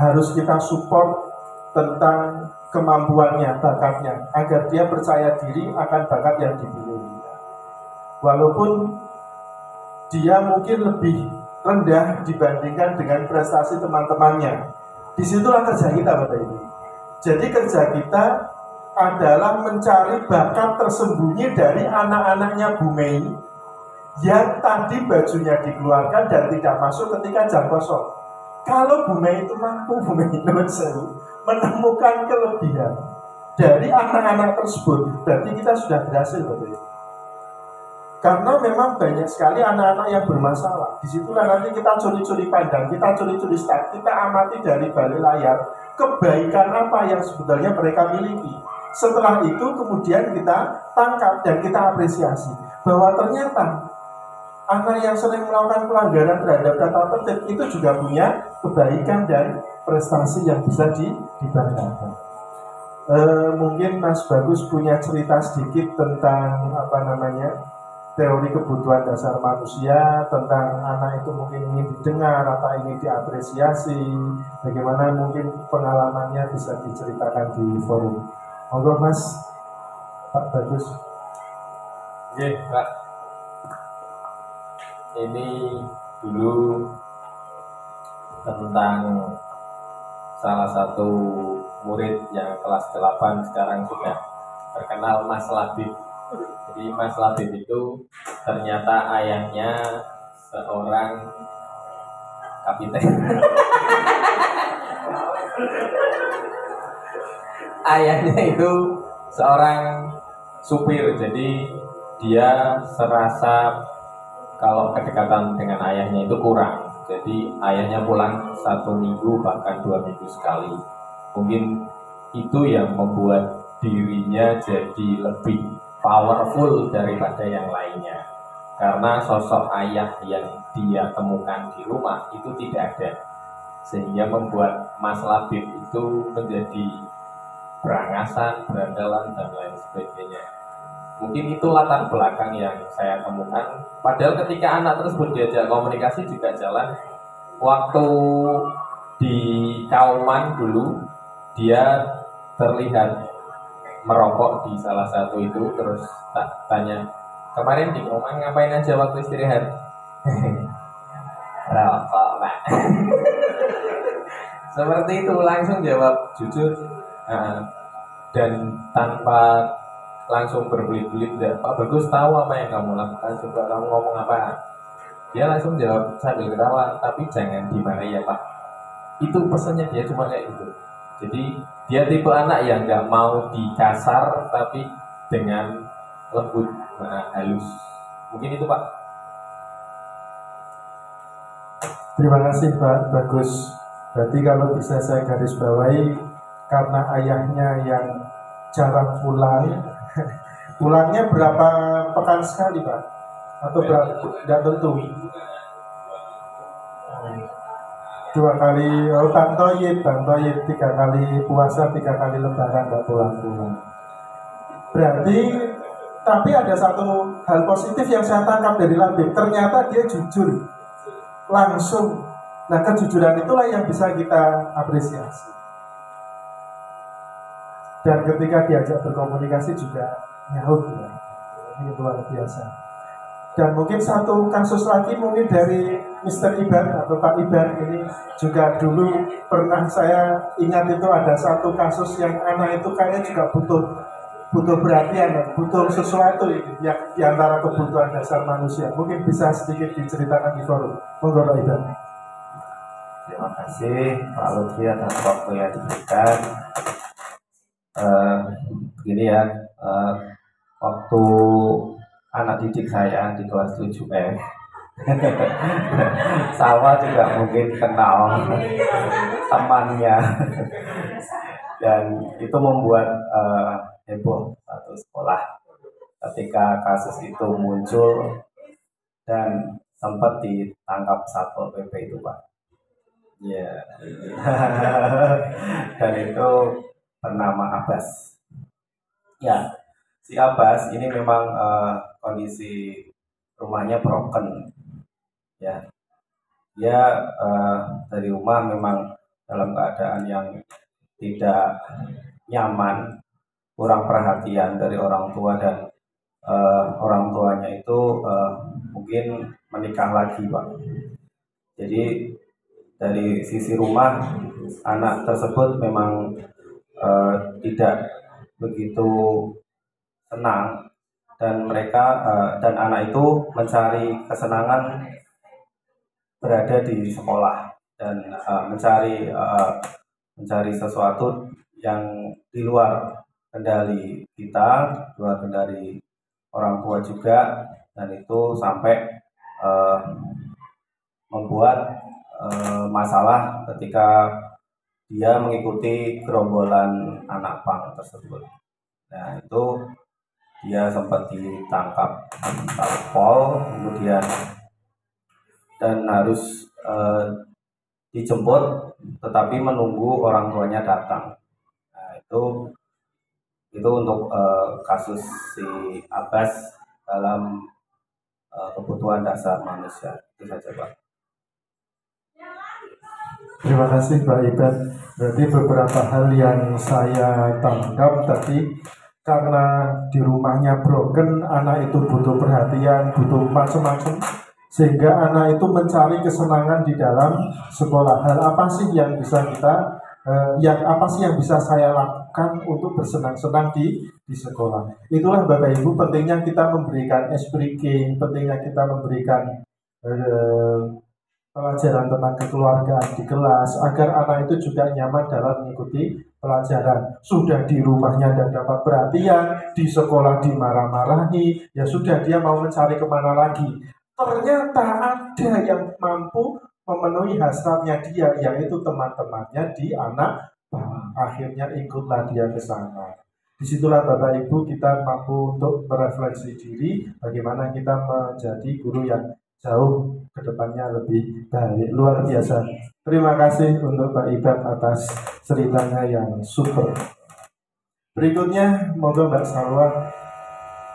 harus kita support tentang kemampuannya, bakatnya, agar dia percaya diri akan bakat yang dimiliki. Walaupun dia mungkin lebih rendah dibandingkan dengan prestasi teman-temannya. Disitulah kerja kita Bapak Ibu. Jadi kerja kita adalah mencari bakat tersembunyi dari anak-anaknya Bu Mei yang tadi bajunya dikeluarkan dan tidak masuk ketika jam kosong. Kalau Bu Mei itu mampu, Bu Mei menemukan kelebihan dari anak-anak tersebut, berarti kita sudah berhasil Bapak Ibu. Karena memang banyak sekali anak-anak yang bermasalah. Disitulah nanti kita curi-curi pandang, kita curi-curi start, kita amati dari balik layar kebaikan apa yang sebetulnya mereka miliki. Setelah itu kemudian kita tangkap dan kita apresiasi bahwa ternyata anak yang sering melakukan pelanggaran terhadap tata tertib itu juga punya kebaikan dan prestasi yang bisa dibanggakan. Mungkin Mas Bagus punya cerita sedikit tentang teori kebutuhan dasar manusia, tentang anak itu mungkin ingin didengar, apa ingin diapresiasi, bagaimana mungkin pengalamannya bisa diceritakan di forum. Monggo Mas Pak Bagus. Oke Pak, ini dulu tentang salah satu murid yang kelas 8 sekarang sudah terkenal Mas Labib. Jadi Mas Labib itu ternyata ayahnya seorang kapiten. Ayahnya itu seorang supir, jadi dia serasa kalau kedekatan dengan ayahnya itu kurang. Jadi ayahnya pulang 1 minggu bahkan 2 minggu sekali. Mungkin itu yang membuat dirinya jadi lebih powerful daripada yang lainnya. Karena sosok ayah yang dia temukan di rumah itu tidak ada, sehingga membuat Mas Labib itu menjadi berangasan, berandalan, dan lain sebagainya. Mungkin itu latar belakang yang saya temukan. Padahal ketika anak tersebut diajak komunikasi juga jalan. Waktu di Kauman dulu, dia terlihat merokok di salah satu itu. Terus tak tanya, kemarin di Kauman ngapain aja waktu istirahat? Rokok, Pak. Seperti itu, langsung jawab jujur. Dan tanpa langsung berbelit-belit, Pak Bagus tahu apa yang kamu lakukan, coba kamu ngomong apa. Dia langsung jawab sambil ketawa, tapi jangan dimarahi ya Pak. Itu pesannya dia cuma kayak gitu. Jadi dia tipe anak yang nggak mau dikasar, tapi dengan lembut, halus. Mungkin itu Pak. Terima kasih Pak Bagus. Berarti kalau bisa saya garis bawahi, karena ayahnya yang jarang pulang, pulangnya berapa pekan sekali Pak? Atau berapa? Tidak tentu. 2 kali, Bang Toyib 3 kali puasa, 3 kali lebaran nggak pulang-pulang. Berarti, tapi ada satu hal positif yang saya tangkap dari Labib. Ternyata dia jujur, langsung. Nah, kejujuran itulah yang bisa kita apresiasi. Dan ketika diajak berkomunikasi juga nyaut ya. Ini luar biasa. Dan mungkin satu kasus lagi mungkin dari Mr. Iban atau Pak Iban ini juga dulu pernah saya ingat itu ada satu kasus yang anak itu kayaknya juga butuh perhatian, butuh sesuatu yang diantara kebutuhan dasar manusia. Mungkin bisa sedikit diceritakan di forum. Monggo Pak Iban. Terima kasih Pak Lutfi atas waktu yang diberikan. Begini ya, waktu anak didik saya di kelas 7F sama juga mungkin kenal temannya dan itu membuat heboh satu sekolah ketika kasus itu muncul dan sempat ditangkap Satpol PP itu Pak. Ya, dan itu bernama Abbas. Ya, si Abbas ini memang kondisi rumahnya broken. Ya, dia dari rumah memang dalam keadaan yang tidak nyaman, kurang perhatian dari orang tua dan orang tuanya itu mungkin menikah lagi, Pak. Jadi dari sisi rumah anak tersebut memang tidak begitu senang dan mereka dan anak itu mencari kesenangan berada di sekolah dan mencari sesuatu yang di luar kendali kita, luar kendali orang tua juga, dan itu sampai membuat masalah ketika dia mengikuti gerombolan anak pang tersebut. Nah itu dia sempat ditangkap Satpol, kemudian dan harus dijemput, tetapi menunggu orang tuanya datang. Nah itu untuk kasus si Abbas dalam kebutuhan dasar manusia. Itu saja Pak. Terima kasih Pak Iban. Berarti beberapa hal yang saya tangkap tadi, karena di rumahnya broken, anak itu butuh perhatian, butuh macam-macam, sehingga anak itu mencari kesenangan di dalam sekolah. Hal apa sih yang bisa yang bisa saya lakukan untuk bersenang-senang di sekolah? Itulah Bapak Ibu pentingnya kita memberikan speaking, pentingnya kita memberikan pelajaran tentang kekeluargaan di kelas agar anak itu juga nyaman dalam mengikuti pelajaran. Sudah di rumahnya tidak dapat perhatian, di sekolah dimarah-marahi, ya sudah dia mau mencari kemana lagi. Ternyata ada yang mampu memenuhi hasratnya dia, yaitu teman-temannya di anak. Akhirnya ikutlah dia ke sana. Disitulah Bapak Ibu kita mampu untuk merefleksi diri, bagaimana kita menjadi guru yang jauh kedepannya lebih baik. Luar biasa. Terima kasih untuk Pak Iban atas ceritanya yang super. Berikutnya monggo Mbak Salwa.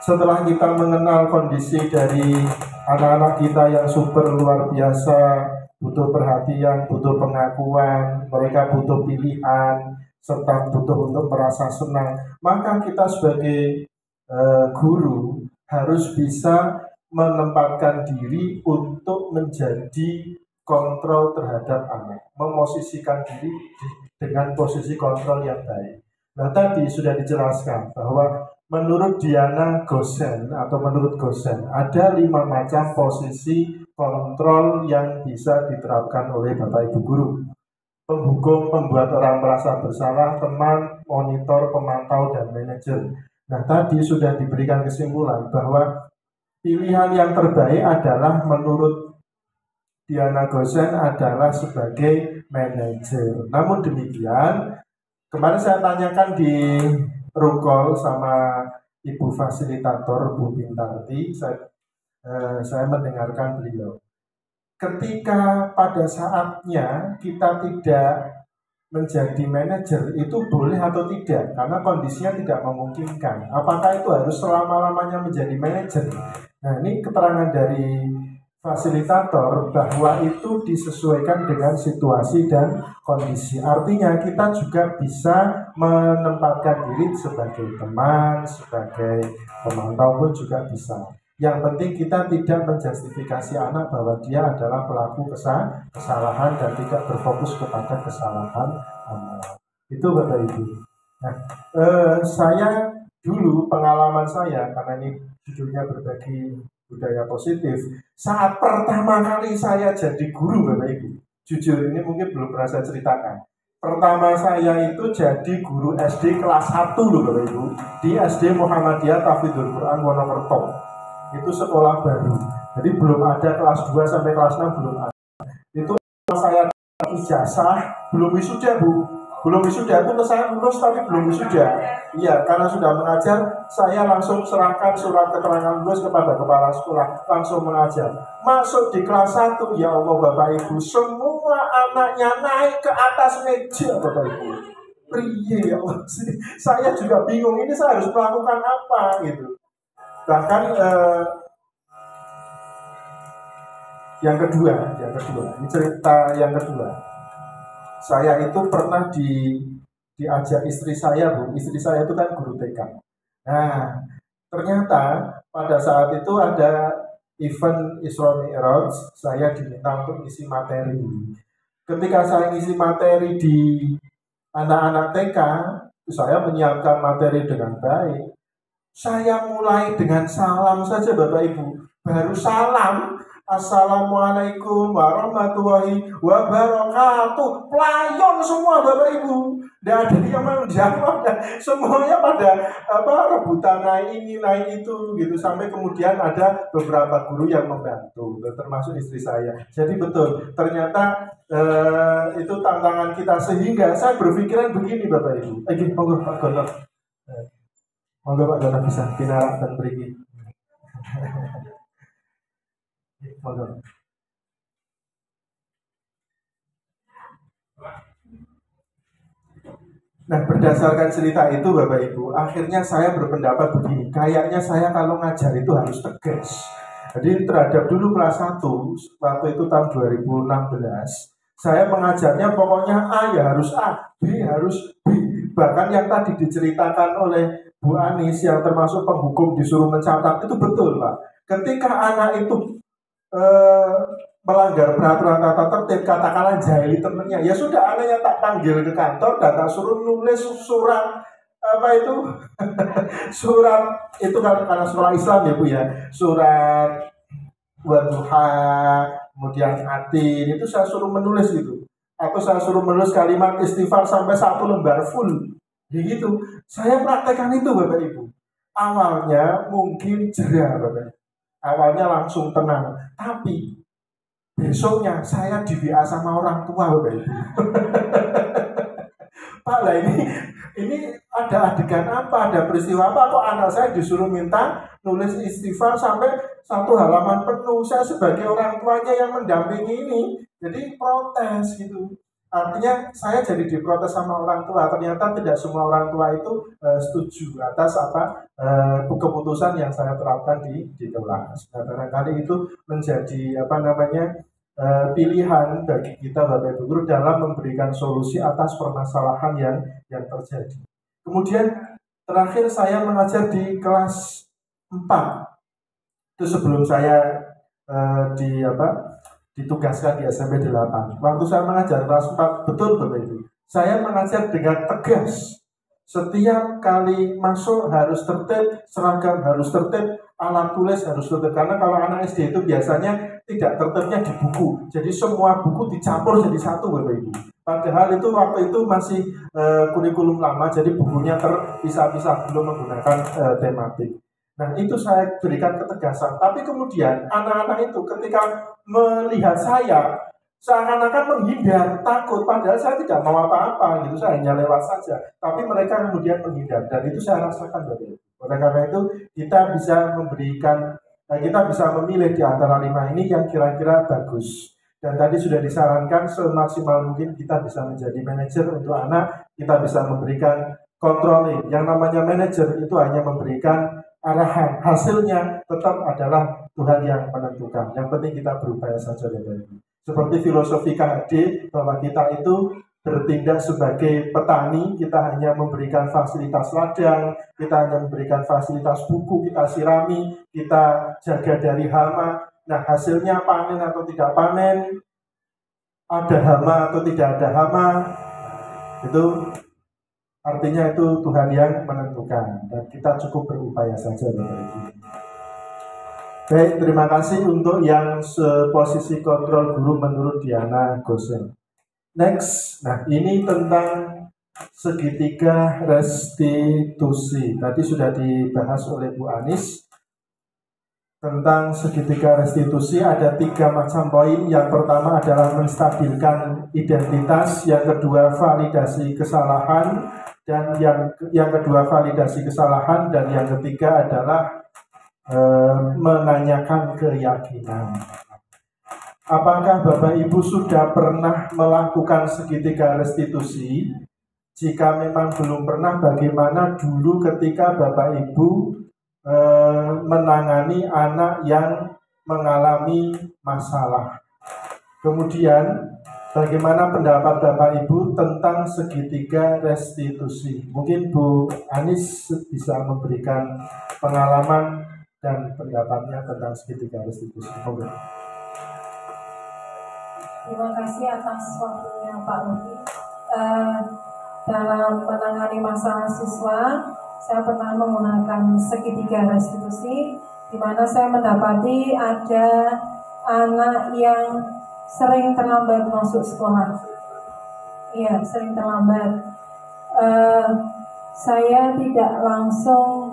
Setelah kita mengenal kondisi dari anak-anak kita yang super luar biasa, butuh perhatian, butuh pengakuan, mereka butuh pilihan, serta butuh untuk merasa senang, maka kita sebagai guru harus bisa menempatkan diri untuk menjadi kontrol terhadap anak, memosisikan diri dengan posisi kontrol yang baik. Nah, tadi sudah dijelaskan bahwa menurut Diana Gosen atau menurut Gosen ada 5 macam posisi kontrol yang bisa diterapkan oleh Bapak Ibu guru. Penghukum, pembuat orang merasa bersalah, teman, monitor, pemantau, dan manajer. Nah, tadi sudah diberikan kesimpulan bahwa pilihan yang terbaik adalah menurut Diana Gosen adalah sebagai manajer. Namun demikian, kemarin saya tanyakan di Rukol sama Ibu Fasilitator Bu Bintarti, saya mendengarkan beliau. Ketika pada saatnya kita tidak menjadi manajer, itu boleh atau tidak? Karena kondisinya tidak memungkinkan. Apakah itu harus selama-lamanya menjadi manajer? Nah, ini keterangan dari fasilitator bahwa itu disesuaikan dengan situasi dan kondisi. Artinya kita juga bisa menempatkan diri sebagai teman, sebagai pemantau pun juga bisa. Yang penting kita tidak menjustifikasi anak bahwa dia adalah pelaku kesalahan dan tidak berfokus kepada kesalahan anak. Itu Bapak Ibu. Nah, saya dulu pengalaman saya, karena ini judulnya berbagi budaya positif. Saat pertama kali saya jadi guru Bapak Ibu, jujur ini mungkin belum pernah saya ceritakan. Pertama saya itu jadi guru SD kelas 1 loh Bapak Ibu, di SD Muhammadiyah Tahfidzul Quran Wonokerto. Itu sekolah baru, jadi belum ada kelas 2 sampai kelas 6 belum ada. Itu saya ijazah, belum wisuda Bu, belum wisuda itu saya lulus tapi belum wisuda. Iya, karena sudah mengajar, saya langsung serahkan surat keterangan lulus kepada kepala sekolah, langsung mengajar. Masuk di kelas 1, ya Allah Bapak Ibu, semua anaknya naik ke atas meja Bapak Ibu. Priye ya Allah, saya juga bingung ini saya harus melakukan apa gitu. Bahkan yang kedua, ini cerita yang kedua. Saya itu pernah diajak istri saya, Bu. Istri saya itu kan guru TK. Nah, ternyata pada saat itu ada event Isra Mi'raj, saya diminta untuk isi materi. Ketika saya ngisi materi di anak-anak TK, saya menyiapkan materi dengan baik. Saya mulai dengan salam saja Bapak Ibu. Baru salam, Assalamualaikum warahmatullahi wabarakatuh. Pelayon semua Bapak Ibu. Tidak ada yang menjawab. Semuanya pada rebutan naik ini, naik itu gitu. Sampai kemudian ada beberapa guru yang membantu, termasuk istri saya. Jadi betul, ternyata itu tantangan kita. Sehingga saya berpikiran begini Bapak Ibu. Monggo Pak Gono. Monggo Pak Gono bisa pinarak dan beriki. Monggo. Nah, berdasarkan cerita itu Bapak Ibu, akhirnya saya berpendapat begini, kayaknya saya kalau ngajar itu harus tegas. Jadi terhadap dulu kelas 1, waktu itu tahun 2016, saya mengajarnya pokoknya A ya harus A, B harus B. Bahkan yang tadi diceritakan oleh Bu Anis yang termasuk penghukum disuruh mencatat, itu betul Pak. Ketika anak itu melanggar peraturan tata tertib, katakanlah jahili temennya, ya sudah anaknya tak panggil ke kantor dan tak suruh nulis surat surat itu kan karena sekolah Islam ya Bu ya, surat Wadduha, kemudian Atin, itu saya suruh menulis gitu, atau saya suruh menulis kalimat istighfar sampai 1 lembar full, begitu. Saya praktekkan itu Bapak Ibu. Awalnya mungkin jera Bapak, awalnya langsung tenang, tapi besoknya saya di WA sama orang tua Bapak Ibu. Pak lah ini ada adegan apa, ada peristiwa apa kok anak saya disuruh minta nulis istighfar sampai 1 halaman penuh. Saya sebagai orang tuanya yang mendampingi ini jadi protes gitu. Artinya saya jadi diprotes sama orang tua. Ternyata tidak semua orang tua itu setuju atas keputusan yang saya terapkan di kelas. Nah, barangkali itu menjadi pilihan bagi kita Bapak Ibu Guru dalam memberikan solusi atas permasalahan yang terjadi. Kemudian terakhir saya mengajar di kelas 4. Itu sebelum saya ditugaskan di SMP 8. Waktu saya mengajar kelas 4, betul Bapak Ibu, saya mengajar dengan tegas. Setiap kali masuk harus tertib, seragam harus tertib, alat tulis harus tertib. Karena kalau anak SD itu biasanya tidak tertibnya di buku. Jadi semua buku dicampur jadi satu Bapak Ibu. Padahal itu waktu itu masih kurikulum lama, jadi bukunya terpisah-pisah, belum menggunakan tematik. Nah itu saya berikan ketegasan. Tapi kemudian anak-anak itu ketika melihat saya seakan-akan menghindar, takut, padahal saya tidak mau apa-apa gitu, saya hanya lewat saja. Tapi mereka kemudian menghindar, dan itu saya rasakan dari itu. Oleh karena itu kita bisa memberikan, kita bisa memilih di antara 5 ini yang kira-kira bagus. Dan tadi sudah disarankan semaksimal mungkin kita bisa menjadi manajer untuk anak, kita bisa memberikan controlling. Yang namanya manajer itu hanya memberikan arahan, hasilnya tetap adalah Tuhan yang menentukan. Yang penting kita berupaya saja Bapak Ibu. Seperti filosofi KHD bahwa kita itu bertindak sebagai petani, kita hanya memberikan fasilitas ladang, kita hanya memberikan fasilitas buku, kita sirami, kita jaga dari hama. Nah hasilnya panen atau tidak panen, ada hama atau tidak ada hama, itu artinya itu Tuhan yang menentukan, dan kita cukup berupaya saja Bapak Ibu. Baik, terima kasih untuk yang posisi kontrol guru menurut Diana Gosen. Next, nah ini tentang segitiga restitusi. Tadi sudah dibahas oleh Bu Anis. Tentang segitiga restitusi ada 3 macam poin. Yang pertama adalah menstabilkan identitas, yang kedua validasi kesalahan, dan yang kedua validasi kesalahan, dan yang ketiga adalah menanyakan keyakinan. Apakah Bapak Ibu sudah pernah melakukan segitiga restitusi? Jika memang belum pernah, bagaimana dulu ketika Bapak Ibu menangani anak yang mengalami masalah? Kemudian bagaimana pendapat Bapak Ibu tentang segitiga restitusi? Mungkin Bu Anis bisa memberikan pengalaman dan pendapatnya tentang segitiga restitusi. Terima kasih atas waktunya Pak Luki. Dalam menangani masalah siswa, saya pernah menggunakan segitiga restitusi, di mana saya mendapati ada anak yang sering terlambat masuk sekolah. Iya, sering terlambat. Saya tidak langsung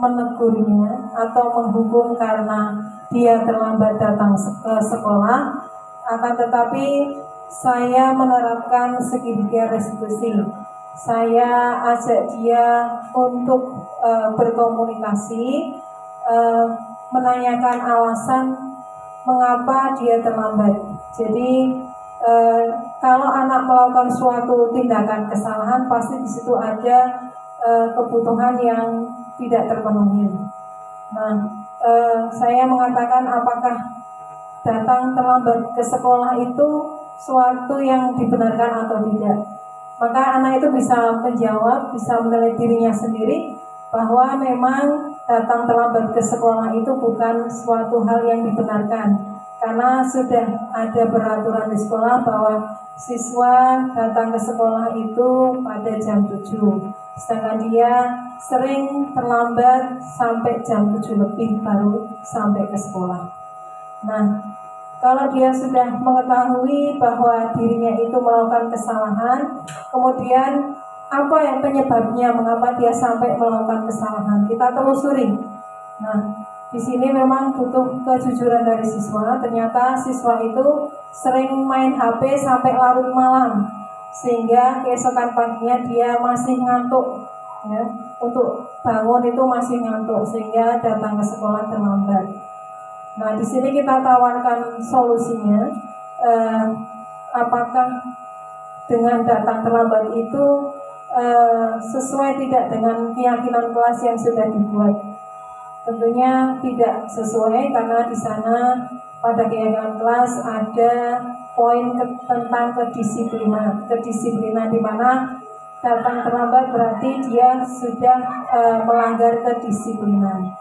menegurnya atau menghukum karena dia terlambat datang ke sekolah, akan tetapi saya menerapkan segitiga restitusi. Saya ajak dia untuk berkomunikasi, menanyakan alasan mengapa dia terlambat. Jadi kalau anak melakukan suatu tindakan kesalahan, pasti di situ ada kebutuhan yang tidak terpenuhi. Nah, saya mengatakan apakah datang terlambat ke sekolah itu suatu yang dibenarkan atau tidak. Maka anak itu bisa menjawab, bisa menilai dirinya sendiri bahwa memang datang terlambat ke sekolah itu bukan suatu hal yang dibenarkan, karena sudah ada peraturan di sekolah bahwa siswa datang ke sekolah itu pada jam 7, sedangkan dia sering terlambat sampai jam 7 lebih baru sampai ke sekolah. Nah, kalau dia sudah mengetahui bahwa dirinya itu melakukan kesalahan, kemudian apa yang penyebabnya, mengapa dia sampai melakukan kesalahan, kita telusuri. Nah, di sini memang butuh kejujuran dari siswa. Ternyata siswa itu sering main HP sampai larut malam, sehingga keesokan paginya dia masih ngantuk, ya, untuk bangun itu masih ngantuk, sehingga datang ke sekolah terlambat. Nah, di sini kita tawarkan solusinya. Apakah dengan datang terlambat itu sesuai tidak dengan keyakinan kelas yang sudah dibuat? Tentunya tidak sesuai, karena di sana pada keyakinan kelas ada poin tentang kedisiplinan, di mana datang terlambat berarti dia sudah melanggar kedisiplinan.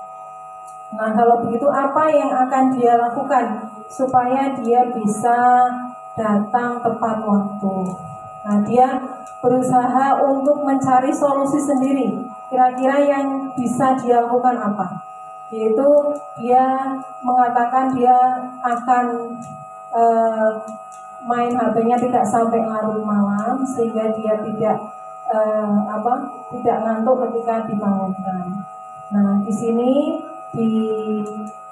Nah, kalau begitu apa yang akan dia lakukan supaya dia bisa datang tepat waktu. Nah, dia berusaha untuk mencari solusi sendiri. Kira-kira yang bisa dia lakukan apa? Yaitu dia mengatakan dia akan main HP-nya tidak sampai larut malam sehingga dia tidak ngantuk ketika dibangunkan. Nah, di sini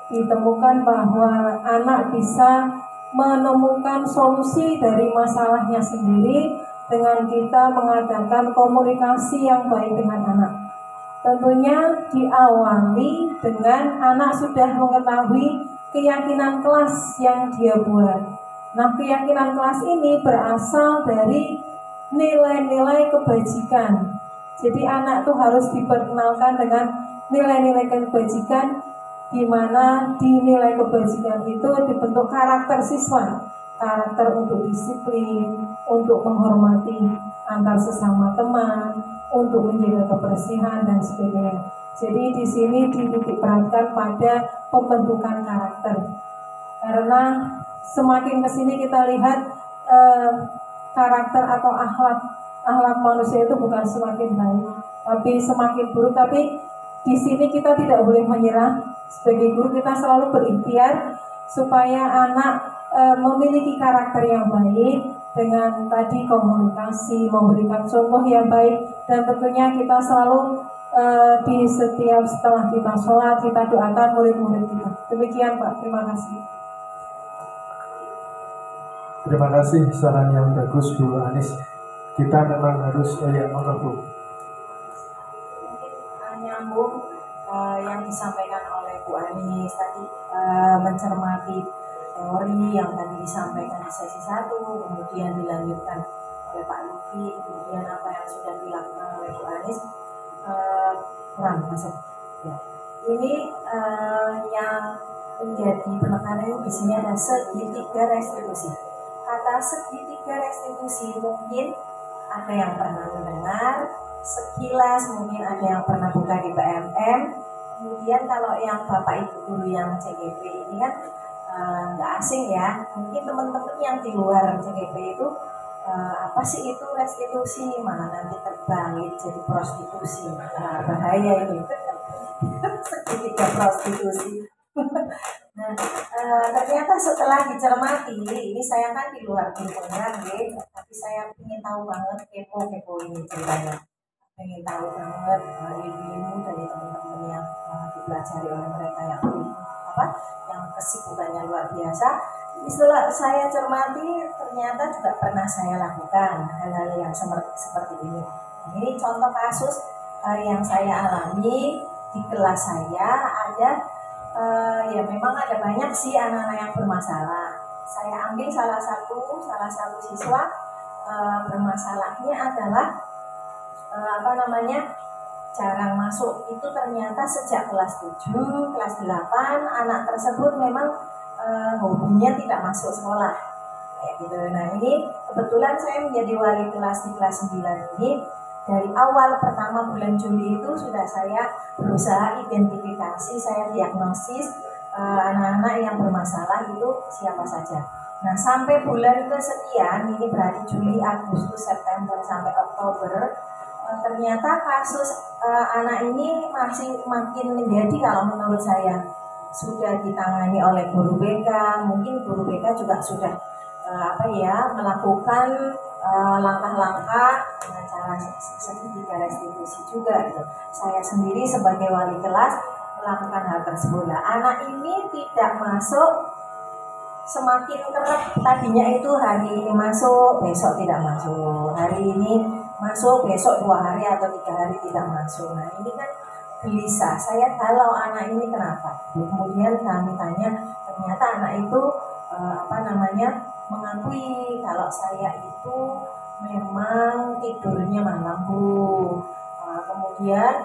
ditemukan bahwa anak bisa menemukan solusi dari masalahnya sendiri dengan kita mengadakan komunikasi yang baik dengan anak. Tentunya diawali dengan anak sudah mengetahui keyakinan kelas yang dia buat. Nah, keyakinan kelas ini berasal dari nilai-nilai kebajikan. Jadi anak tuh harus diperkenalkan dengan nilai-nilai kebajikan, di mana di nilai kebajikan itu dibentuk karakter siswa, karakter untuk disiplin, untuk menghormati antar sesama teman, untuk menjaga kebersihan dan sebagainya. Jadi di sini dititik beratkan pada pembentukan karakter, karena semakin kesini kita lihat karakter atau akhlak manusia itu bukan semakin baik, tapi semakin buruk. Tapi di sini kita tidak boleh menyerah. Sebagai guru kita selalu berikhtiar supaya anak memiliki karakter yang baik dengan tadi komunikasi, memberikan contoh yang baik, dan tentunya kita selalu di setiap setelah kita sholat kita doakan murid-murid kita. Demikian Pak, terima kasih. Terima kasih saran yang bagus Bu Anis. Kita memang harus monggo Bu. Nyambung yang disampaikan oleh Bu Anis tadi, mencermati teori yang tadi disampaikan di sesi 1, kemudian dilanjutkan oleh Pak Luki, kemudian apa yang sudah dilakukan oleh Bu Anis, kurang masuk. Ya. Ini yang menjadi penekanan di sini ada segitiga restitusi. Kata segitiga restitusi mungkin ada yang pernah mendengar sekilas, mungkin ada yang pernah buka di PMM. Kemudian kalau yang Bapak Ibu guru yang CGP ini kan nggak asing ya. Mungkin teman-teman yang di luar CGP itu apa sih itu restitusi, malah nanti terbalik jadi prostitusi. Nah, bahaya ini. Segitiga prostitusi. Nah, ternyata setelah dicermati, ini saya kan di luar ilmunya, tapi saya ingin tahu banget, kepo ini ceritanya. Ingin tahu banget ilmu dari teman-teman yang dipelajari oleh mereka yang kesibukannya luar biasa. Setelah saya cermati, ternyata juga pernah saya lakukan hal-hal yang seperti ini. Ini contoh kasus yang saya alami di kelas saya ada. Ya memang ada banyak sih anak-anak yang bermasalah. Saya ambil salah satu siswa bermasalahnya adalah jarang masuk. Itu ternyata sejak kelas 7, kelas 8 anak tersebut memang hobinya tidak masuk sekolah. Kayak gitu. Nah, ini kebetulan saya menjadi wali kelas di kelas 9 ini. Dari awal pertama bulan Juli itu sudah saya berusaha identifikasi, saya diagnosis anak-anak yang bermasalah itu siapa saja. Nah, sampai bulan kesekian, ini berarti Juli, Agustus, September sampai Oktober, ternyata kasus anak ini masih makin menjadi, kalau menurut saya sudah ditangani oleh guru BK. Mungkin guru BK juga sudah melakukan langkah-langkah dengan cara segitiga restitusi juga gitu. Saya sendiri sebagai wali kelas melakukan hal tersebut. Nah, anak ini tidak masuk, semakin kerap. Tadinya itu hari ini masuk, besok tidak masuk. Hari ini masuk, besok 2 hari atau 3 hari tidak masuk. Nah, ini kan gelisah. Saya galau, anak ini kenapa? Kemudian kami tanya, ternyata anak itu mengakui kalau saya itu memang tidurnya malam Bu. Kemudian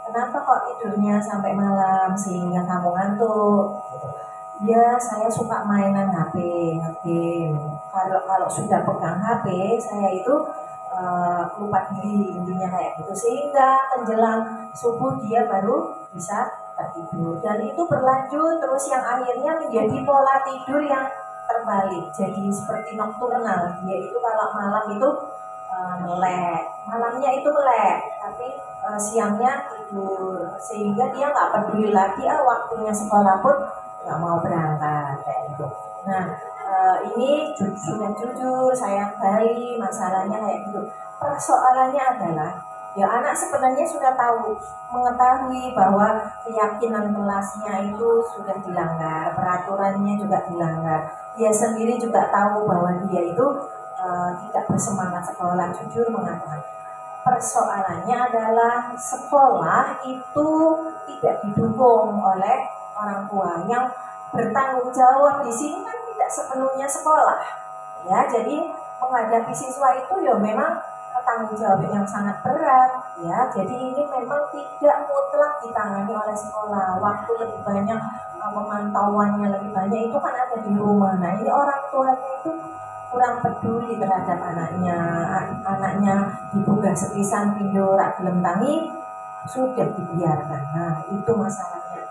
kenapa kok tidurnya sampai malam sehingga kamu ngantuk? Ya, saya suka mainan HP, game. Kalau sudah pegang HP, saya itu lupa diri, intinya kayak gitu. Sehingga menjelang subuh dia baru bisa nggak tidur, dan itu berlanjut terus yang akhirnya menjadi pola tidur yang terbalik, jadi seperti nokturnal. Dia itu kalau malam itu melek, malamnya itu melek, tapi siangnya tidur, sehingga dia nggak peduli lagi waktunya sekolah pun nggak mau berangkat kayak gitu. Nah ini sudah jujur saya gali masalahnya kayak gitu. Persoalannya adalah ya anak sebenarnya sudah mengetahui bahwa keyakinan kelasnya itu sudah dilanggar, peraturannya juga dilanggar. Dia sendiri juga tahu bahwa dia itu tidak bersemangat sekolah, jujur mengatakan. Persoalannya adalah sekolah itu tidak didukung oleh orang tua yang bertanggung jawab di sini kan tidak sepenuhnya sekolah. Ya, jadi menghadapi siswa itu ya memang tanggung jawab yang sangat berat ya. Jadi ini memang tidak mutlak ditangani oleh sekolah. Waktu lebih banyak, pemantauannya lebih banyak itu kan ada di rumah. Nah ini orang tuanya itu kurang peduli terhadap anaknya dibuka sepisan pindu gelem tangi sudah dibiarkan. Nah itu masalahnya.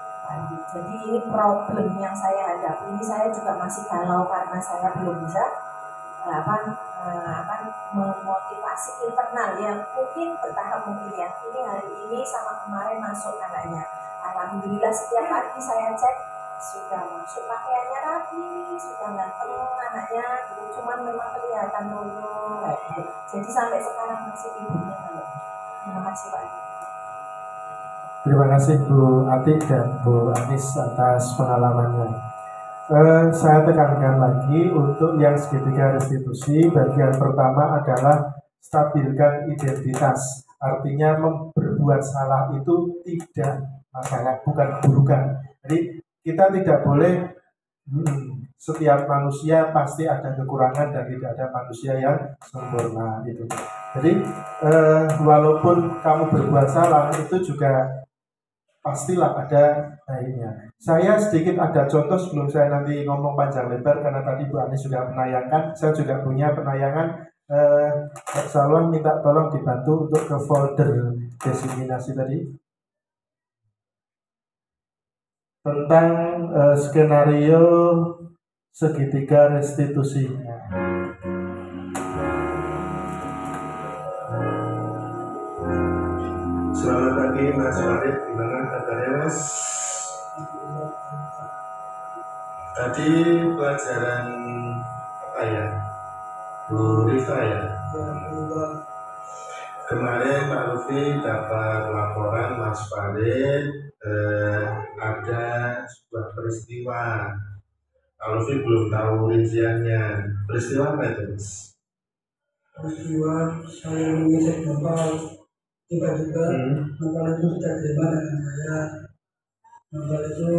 Jadi ini problem yang saya hadapi. Ini saya juga masih galau karena saya belum bisa memotivasi internal yang mungkin bertahap mungkin ya. Ini hari ini sama kemarin masuk anaknya. Alhamdulillah setiap pagi saya cek sudah masuk, pakaiannya rapi, sudah ganteng anaknya gitu. Cuman memang kelihatan dulu kayak gitu. Jadi sampai sekarang masih tidurnya kalau. Terima kasih Pak. Terima kasih Bu Atik dan Bu Anis atas pengalamannya. Saya tekankan lagi untuk yang segitiga restitusi, bagian pertama adalah stabilkan identitas. Artinya berbuat salah itu tidak masalah, bukan keburukan. Jadi kita tidak boleh setiap manusia pasti ada kekurangan dan tidak ada manusia yang sempurna itu. Jadi walaupun kamu berbuat salah itu juga pastilah ada baiknya. Saya sedikit ada contoh sebelum saya nanti ngomong panjang lebar karena tadi Bu Anis sudah menayangkan. Saya juga punya penayangan. Salwan minta tolong dibantu untuk ke folder desiminasi tadi tentang skenario segitiga restitusi. Selamat pagi Mas Farid, gimana kabarnya Mas? Tadi pelajaran apa ya? Bu Rifa ya? Kemarin Pak Lufi dapat laporan Mas Farid ada sebuah peristiwa. Pak Lufi belum tahu rinciannya. Peristiwa apa itu Mas? Peristiwa saya mengecek kapal, tiba-tiba kapal itu tidak terima dengan saya. Kapal itu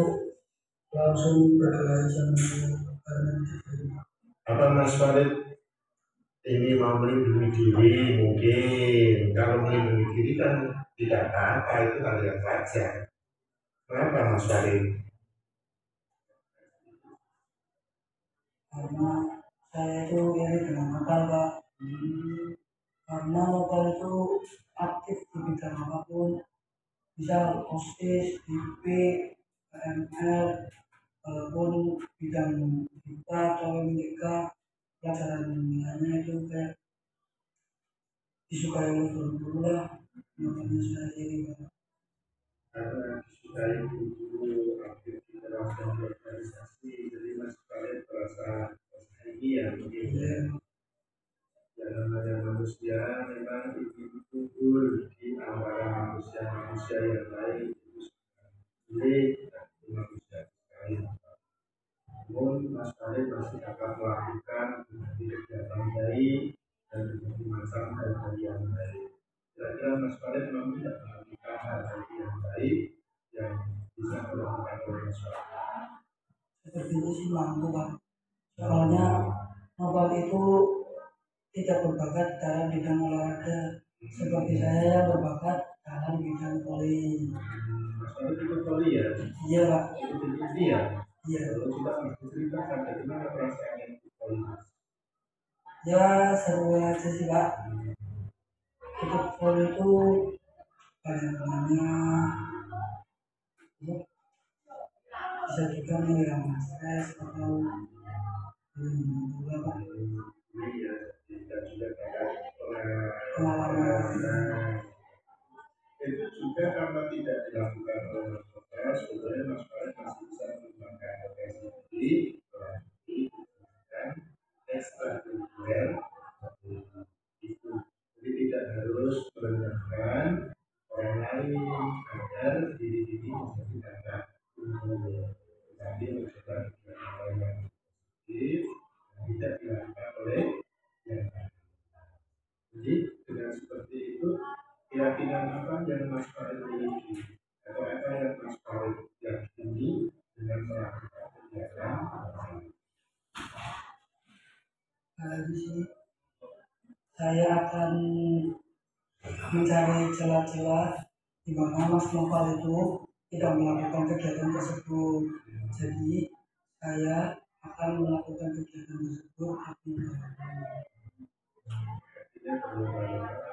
langsung berkelahi sama saya karena tidak terima. Apa Mas Farid ini mau melindungi diri? Mungkin kalau melindungi diri kan tidak apa-apa, itu hal yang wajar. Kenapa Mas Farid? Karena saya itu iri dengan kapal Pak. Karena kapal itu aktif di bidang apapun, bisa OSIS, IP, KML, walaupun bidang IPA atau MTK, pelajaran lainnya itu kayak disukai oleh guru lah, makanya saya iri Pak. Karena disukai guru aktif di dalam organisasi, jadi Mas Farid merasa ini ya mungkin ya namanya manusia memang itu unggul di antara manusia yang lain itu sulit dan manusia lain. Namun Mas Farid masih dapat melakukan kegiatan baik dan berbagai macam hal yang baik. Kira-kira Mas Farid memang tidak melakukan hal yang baik yang bisa dilakukan oleh Mas Farid. Sepertinya sih mampu Pak. Soalnya novel itu tidak berbakat dalam bidang olahraga, seperti saya yang berbakat dalam bidang voli. Mas Farid itu voli ya? Iya Pak. Iya. Iya. Kalau kita menceritakan bagaimana perasaannya itu voli. Ya seru aja sih Pak. Untuk voli itu banyak temannya, bisa juga menghilangkan stres atau apa Iya, dan juga terkait pengalaman. itu juga karena tidak dilakukan oleh masyarakat, sebenarnya masyarakat masih bisa mengembangkan potensi diri, berarti dan ekstrakurikuler itu. Jadi tidak harus merendahkan orang lain agar diri ini menjadi anak unggul. Tetapi mencoba dengan yang positif dan tidak dilakukan oleh yang lain. Jadi dengan seperti itu keyakinan apa yang Mas Farid miliki atau apa yang Mas Farid yakini dengan melakukan kegiatan Di sini saya akan mencari celah-celah di mana Mas Noval itu tidak melakukan kegiatan tersebut. Jadi saya akan melakukan kegiatan tersebut tapi tidak perlu melakukan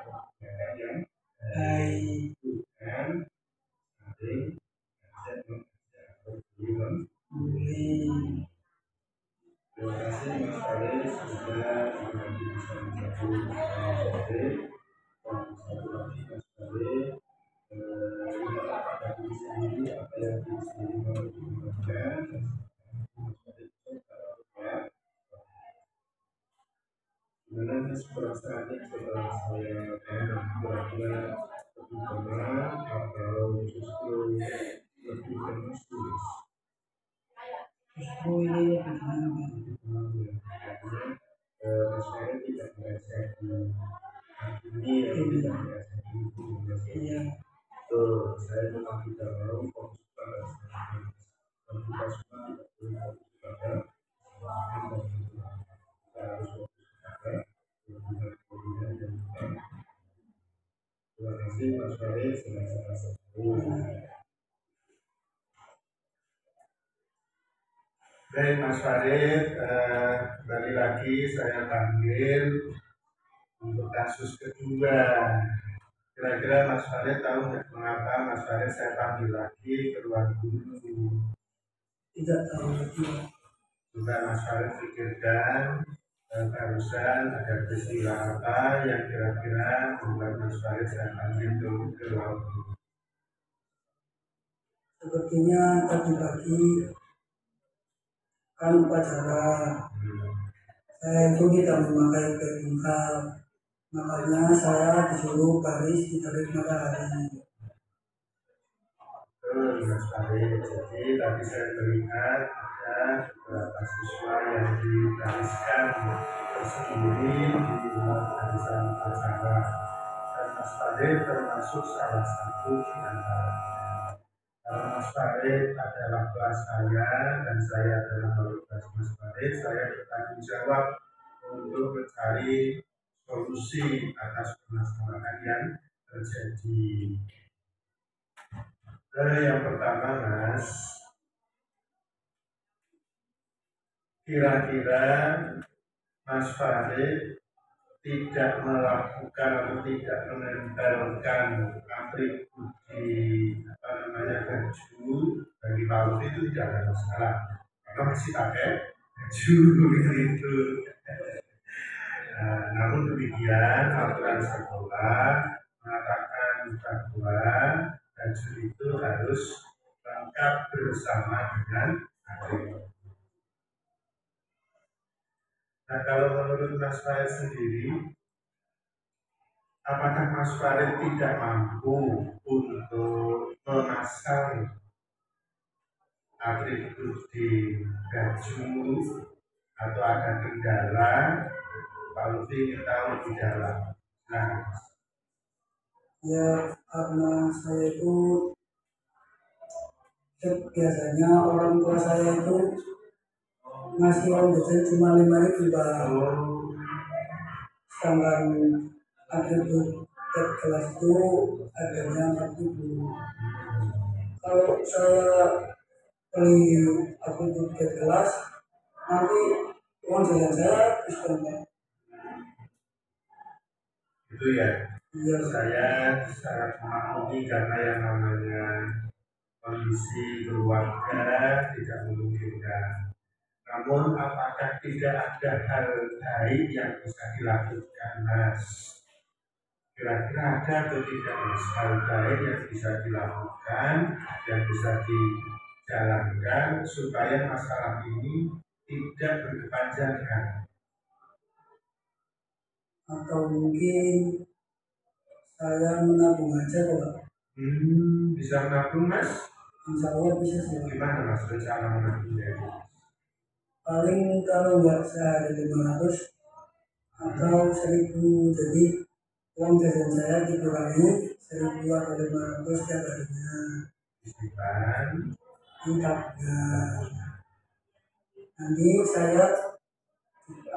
yang baik. bukan saling mengajak atau Boleh. Terima kasih Mas Farid sudah berbagi bisa menjadi Mas Farid. Dan satu lagi Mas Farid dari sendiri apa yang diri sendiri mau digunakan dan Mas Farid itu gimana Mas perasaannya setelah saya kira-kira lebih tenang atau justru lebih tenang sulit? Justru ini lebih tenang. Mas Farid tidak merasa ini yang tidak merasa Iya. Tuh, saya memang tidak mau fokus pada saya. Dan kita semua tidak boleh fokus pada kesalahan dan kesalahan. Kita harus fokus pada kelebihan dan kita. Terima kasih Mas Farid, sama-sama. Baik Mas Farid, kembali lagi saya panggil untuk kasus kedua. Kira-kira Mas Farid tahu nggak mengapa Mas Farid saya panggil lagi ke ruang guru? Tidak tahu lagi. Juga Mas Farid pikirkan barusan ada peristiwa apa yang kira-kira membuat Mas Farid saya panggil ke ruang guru? Sepertinya tadi pagi kan upacara. Saya itu tidak memakai baju lengkap. Makanya saya disuruh baris di terik matahari. Mas Farid, jadi tadi saya melihat ada beberapa siswa yang dibariskan tersendiri di rumah barisan upacara dan Mas Farid termasuk salah satu di antaranya. Karena Mas Farid adalah kelas saya dan saya adalah kelas Mas Farid, saya bertanggung jawab untuk mencari solusi atas permasalahan yang terjadi. Yang pertama Mas, kira-kira Mas Farid tidak melakukan atau tidak menempelkan atribut di baju bagi PAUD itu tidak ada masalah karena masih pakai baju gitu. Namun demikian aturan sekolah mengatakan bahwa baju itu harus lengkap bersama dengan atribut. Nah, kalau menurut Mas Farid sendiri, apakah Mas Farid tidak mampu untuk memasang atribut di baju atau ada kendala? Kalau ingin tahu di dalam. Nah, Ya karena saya itu biasanya orang tua saya itu ngasih uang jajan cuma 5.000 Bang. Sedangkan atribut kelas itu harganya 4.000. Kalau saya beli atribut kelas nanti uang jajan saya habis banyak. itu ya. Iya. Saya sangat memaklumi karena yang namanya kondisi keluarga tidak memungkinkan. Namun apakah tidak ada hal baik yang bisa dilakukan, Mas? Kira-kira ada atau tidak, Mas, hal baik yang bisa dilakukan, yang bisa dijalankan supaya masalah ini tidak berkepanjangan? Atau mungkin saya menabung aja Pak. Bisa menabung, Mas? Insya Allah bisa sih. Gimana, Mas, rencana menabungnya? Paling kalau nggak sehari 500 atau 1000, jadi uang jajan saya dikurangi 1000 atau 500 setiap harinya. Simpan. Nanti saya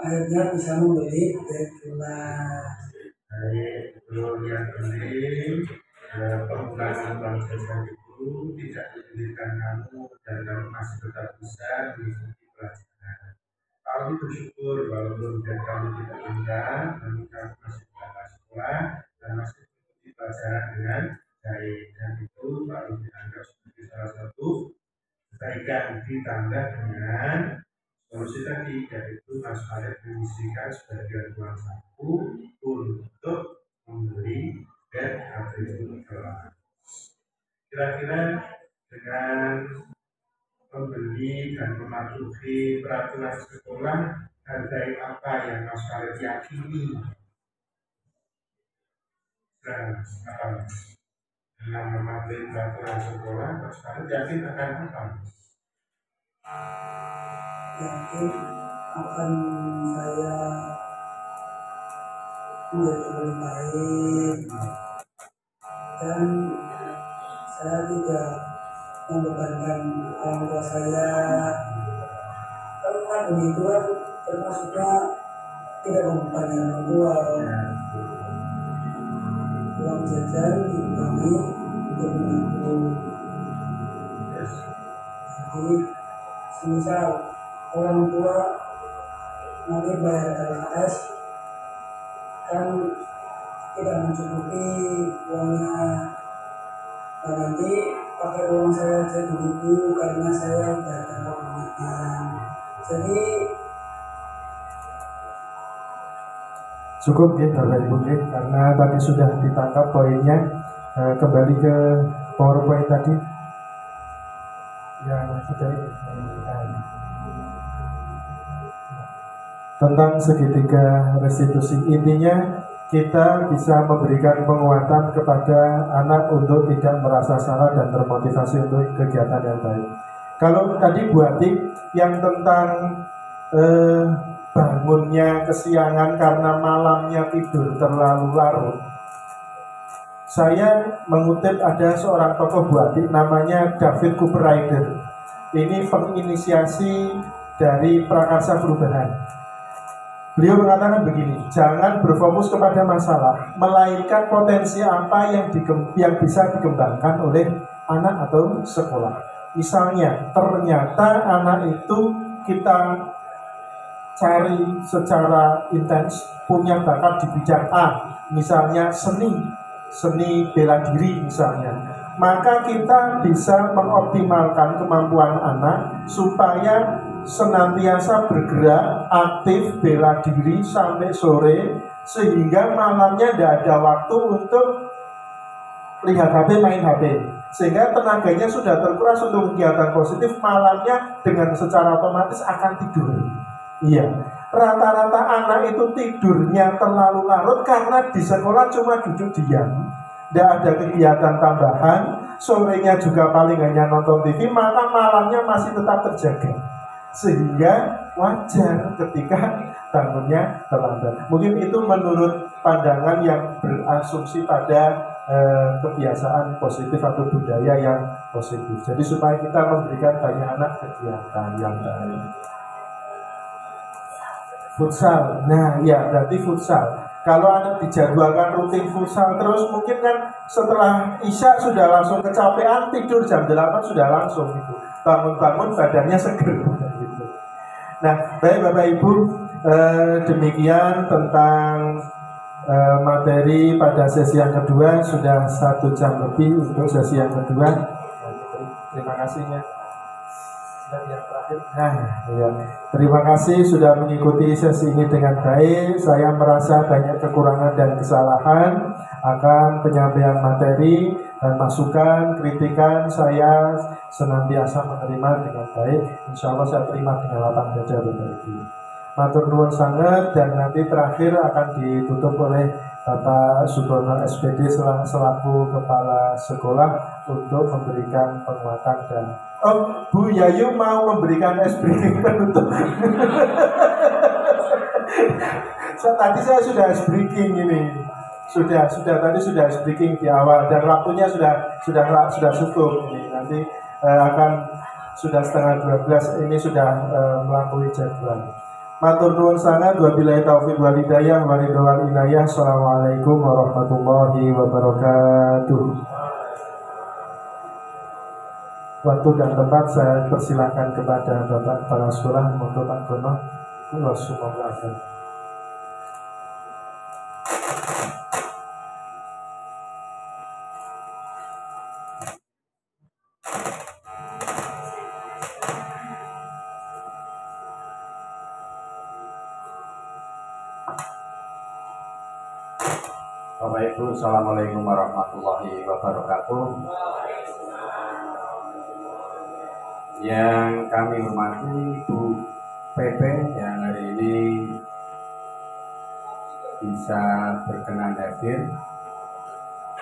akhirnya bisa membeli bed kelas. Baik, yang penting penggunaan uang jajan itu tidak menyulitkan kamu dan kamu masih tetap bisa mengikuti pelajaran. Kamu bersyukur walaupun kamu tidak pintar, namun kamu masih berada sekolah dan masih mengikuti pelajaran dengan baik, dan itu kalau dianggap sebagai salah satu kebaikan, ditambah dengan solusi tadi, yaitu Mas Farid menyisihkan sebagian uang saku untuk membeli bed atau kelas. Kira-kira dengan membeli dan mematuhi peraturan sekolah, hargai apa yang Mas Farid yakini? Nah, apa? Dengan mematuhi peraturan sekolah, Mas Farid yakin akan apa? Yakin akan saya menjadi lebih baik dan saya tidak membebankan orang tua saya. Kalau menabung itu kan termasuknya tidak membebankan orang tua. Uang jajan dikurangi untuk menabung. Jadi semisal orang tua nanti bayar LKS kan tidak mencukupi uangnya, dan nanti pakai uang saya aja dulu karena saya udah ada komitmen. Jadi cukup ya Bapak Ibu ya, karena tadi sudah ditangkap poinnya. Kembali ke PowerPoint tadi yang sudah tentang segitiga restitusi. Intinya kita bisa memberikan penguatan kepada anak untuk tidak merasa salah dan termotivasi untuk kegiatan yang baik. Kalau tadi Bu Atik yang tentang bangunnya kesiangan karena malamnya tidur terlalu larut, saya mengutip ada seorang tokoh Bu Atik namanya David Cooper Ryder. Ini penginisiasi dari Prakarsa Perubahan. Beliau mengatakan begini, jangan berfokus kepada masalah, melainkan potensi apa yang bisa dikembangkan oleh anak atau sekolah. Misalnya, ternyata anak itu kita cari secara intens punya bakat di bidang A, misalnya seni bela diri misalnya, maka kita bisa mengoptimalkan kemampuan anak supaya senantiasa bergerak aktif bela diri sampai sore, sehingga malamnya tidak ada waktu untuk lihat HP, main HP, sehingga tenaganya sudah terkuras untuk kegiatan positif. Malamnya dengan secara otomatis akan tidur. Iya, rata-rata anak itu tidurnya terlalu larut karena di sekolah cuma duduk diam, tidak ada kegiatan tambahan, sorenya juga paling hanya nonton TV, maka malamnya masih tetap terjaga, sehingga wajar ketika bangunnya terlambat. Mungkin itu menurut pandangan yang berasumsi pada kebiasaan positif atau budaya yang positif. Jadi supaya kita memberikan banyak anak kegiatan yang baik. Futsal, nah ya berarti futsal. Kalau anak dijadwalkan rutin futsal terus, mungkin kan setelah Isya sudah langsung kecapean, tidur jam 8 sudah langsung gitu. Bangun-bangun badannya seger gitu. Nah, baik Bapak Ibu, demikian tentang materi pada sesi yang kedua. Sudah 1 jam lebih untuk sesi yang kedua. Terima kasihnya. Dan yang terakhir, ya. Terima kasih sudah mengikuti sesi ini dengan baik. Saya merasa banyak kekurangan dan kesalahan akan penyampaian materi dan masukan, kritikan. Saya senantiasa menerima dengan baik. Insya Allah saya terima dengan lapang dada Bapak Ibu. Matur nuwun sangat, dan nanti terakhir akan ditutup oleh Bapak Sudono SPD selaku Kepala Sekolah untuk memberikan penguatan dan Bu Yayu mau memberikan es briefing penutup. Tadi saya sudah es briefing ini. Sudah tadi sudah es briefing di awal dan waktunya sudah cukup ini. Nanti akan sudah setengah 12 ini sudah melampaui jadwal. Matur nuwun sangat, wabillahi taufiq wal hidayah wa ridho wal inayah. Assalamualaikum warahmatullahi wabarakatuh. Waktu dan tempat saya persilakan kepada Bapak Kepala Sekolah untuk Pak Gono. Wassalamualaikum. Bapak Ibu, Assalamualaikum warahmatullahi wabarakatuh. Yang kami hormati Bu PP yang hari ini bisa berkenan hadir,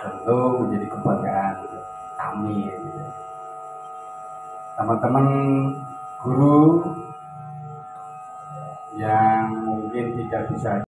tentu menjadi kebanggaan kami. Teman-teman guru yang mungkin tidak bisa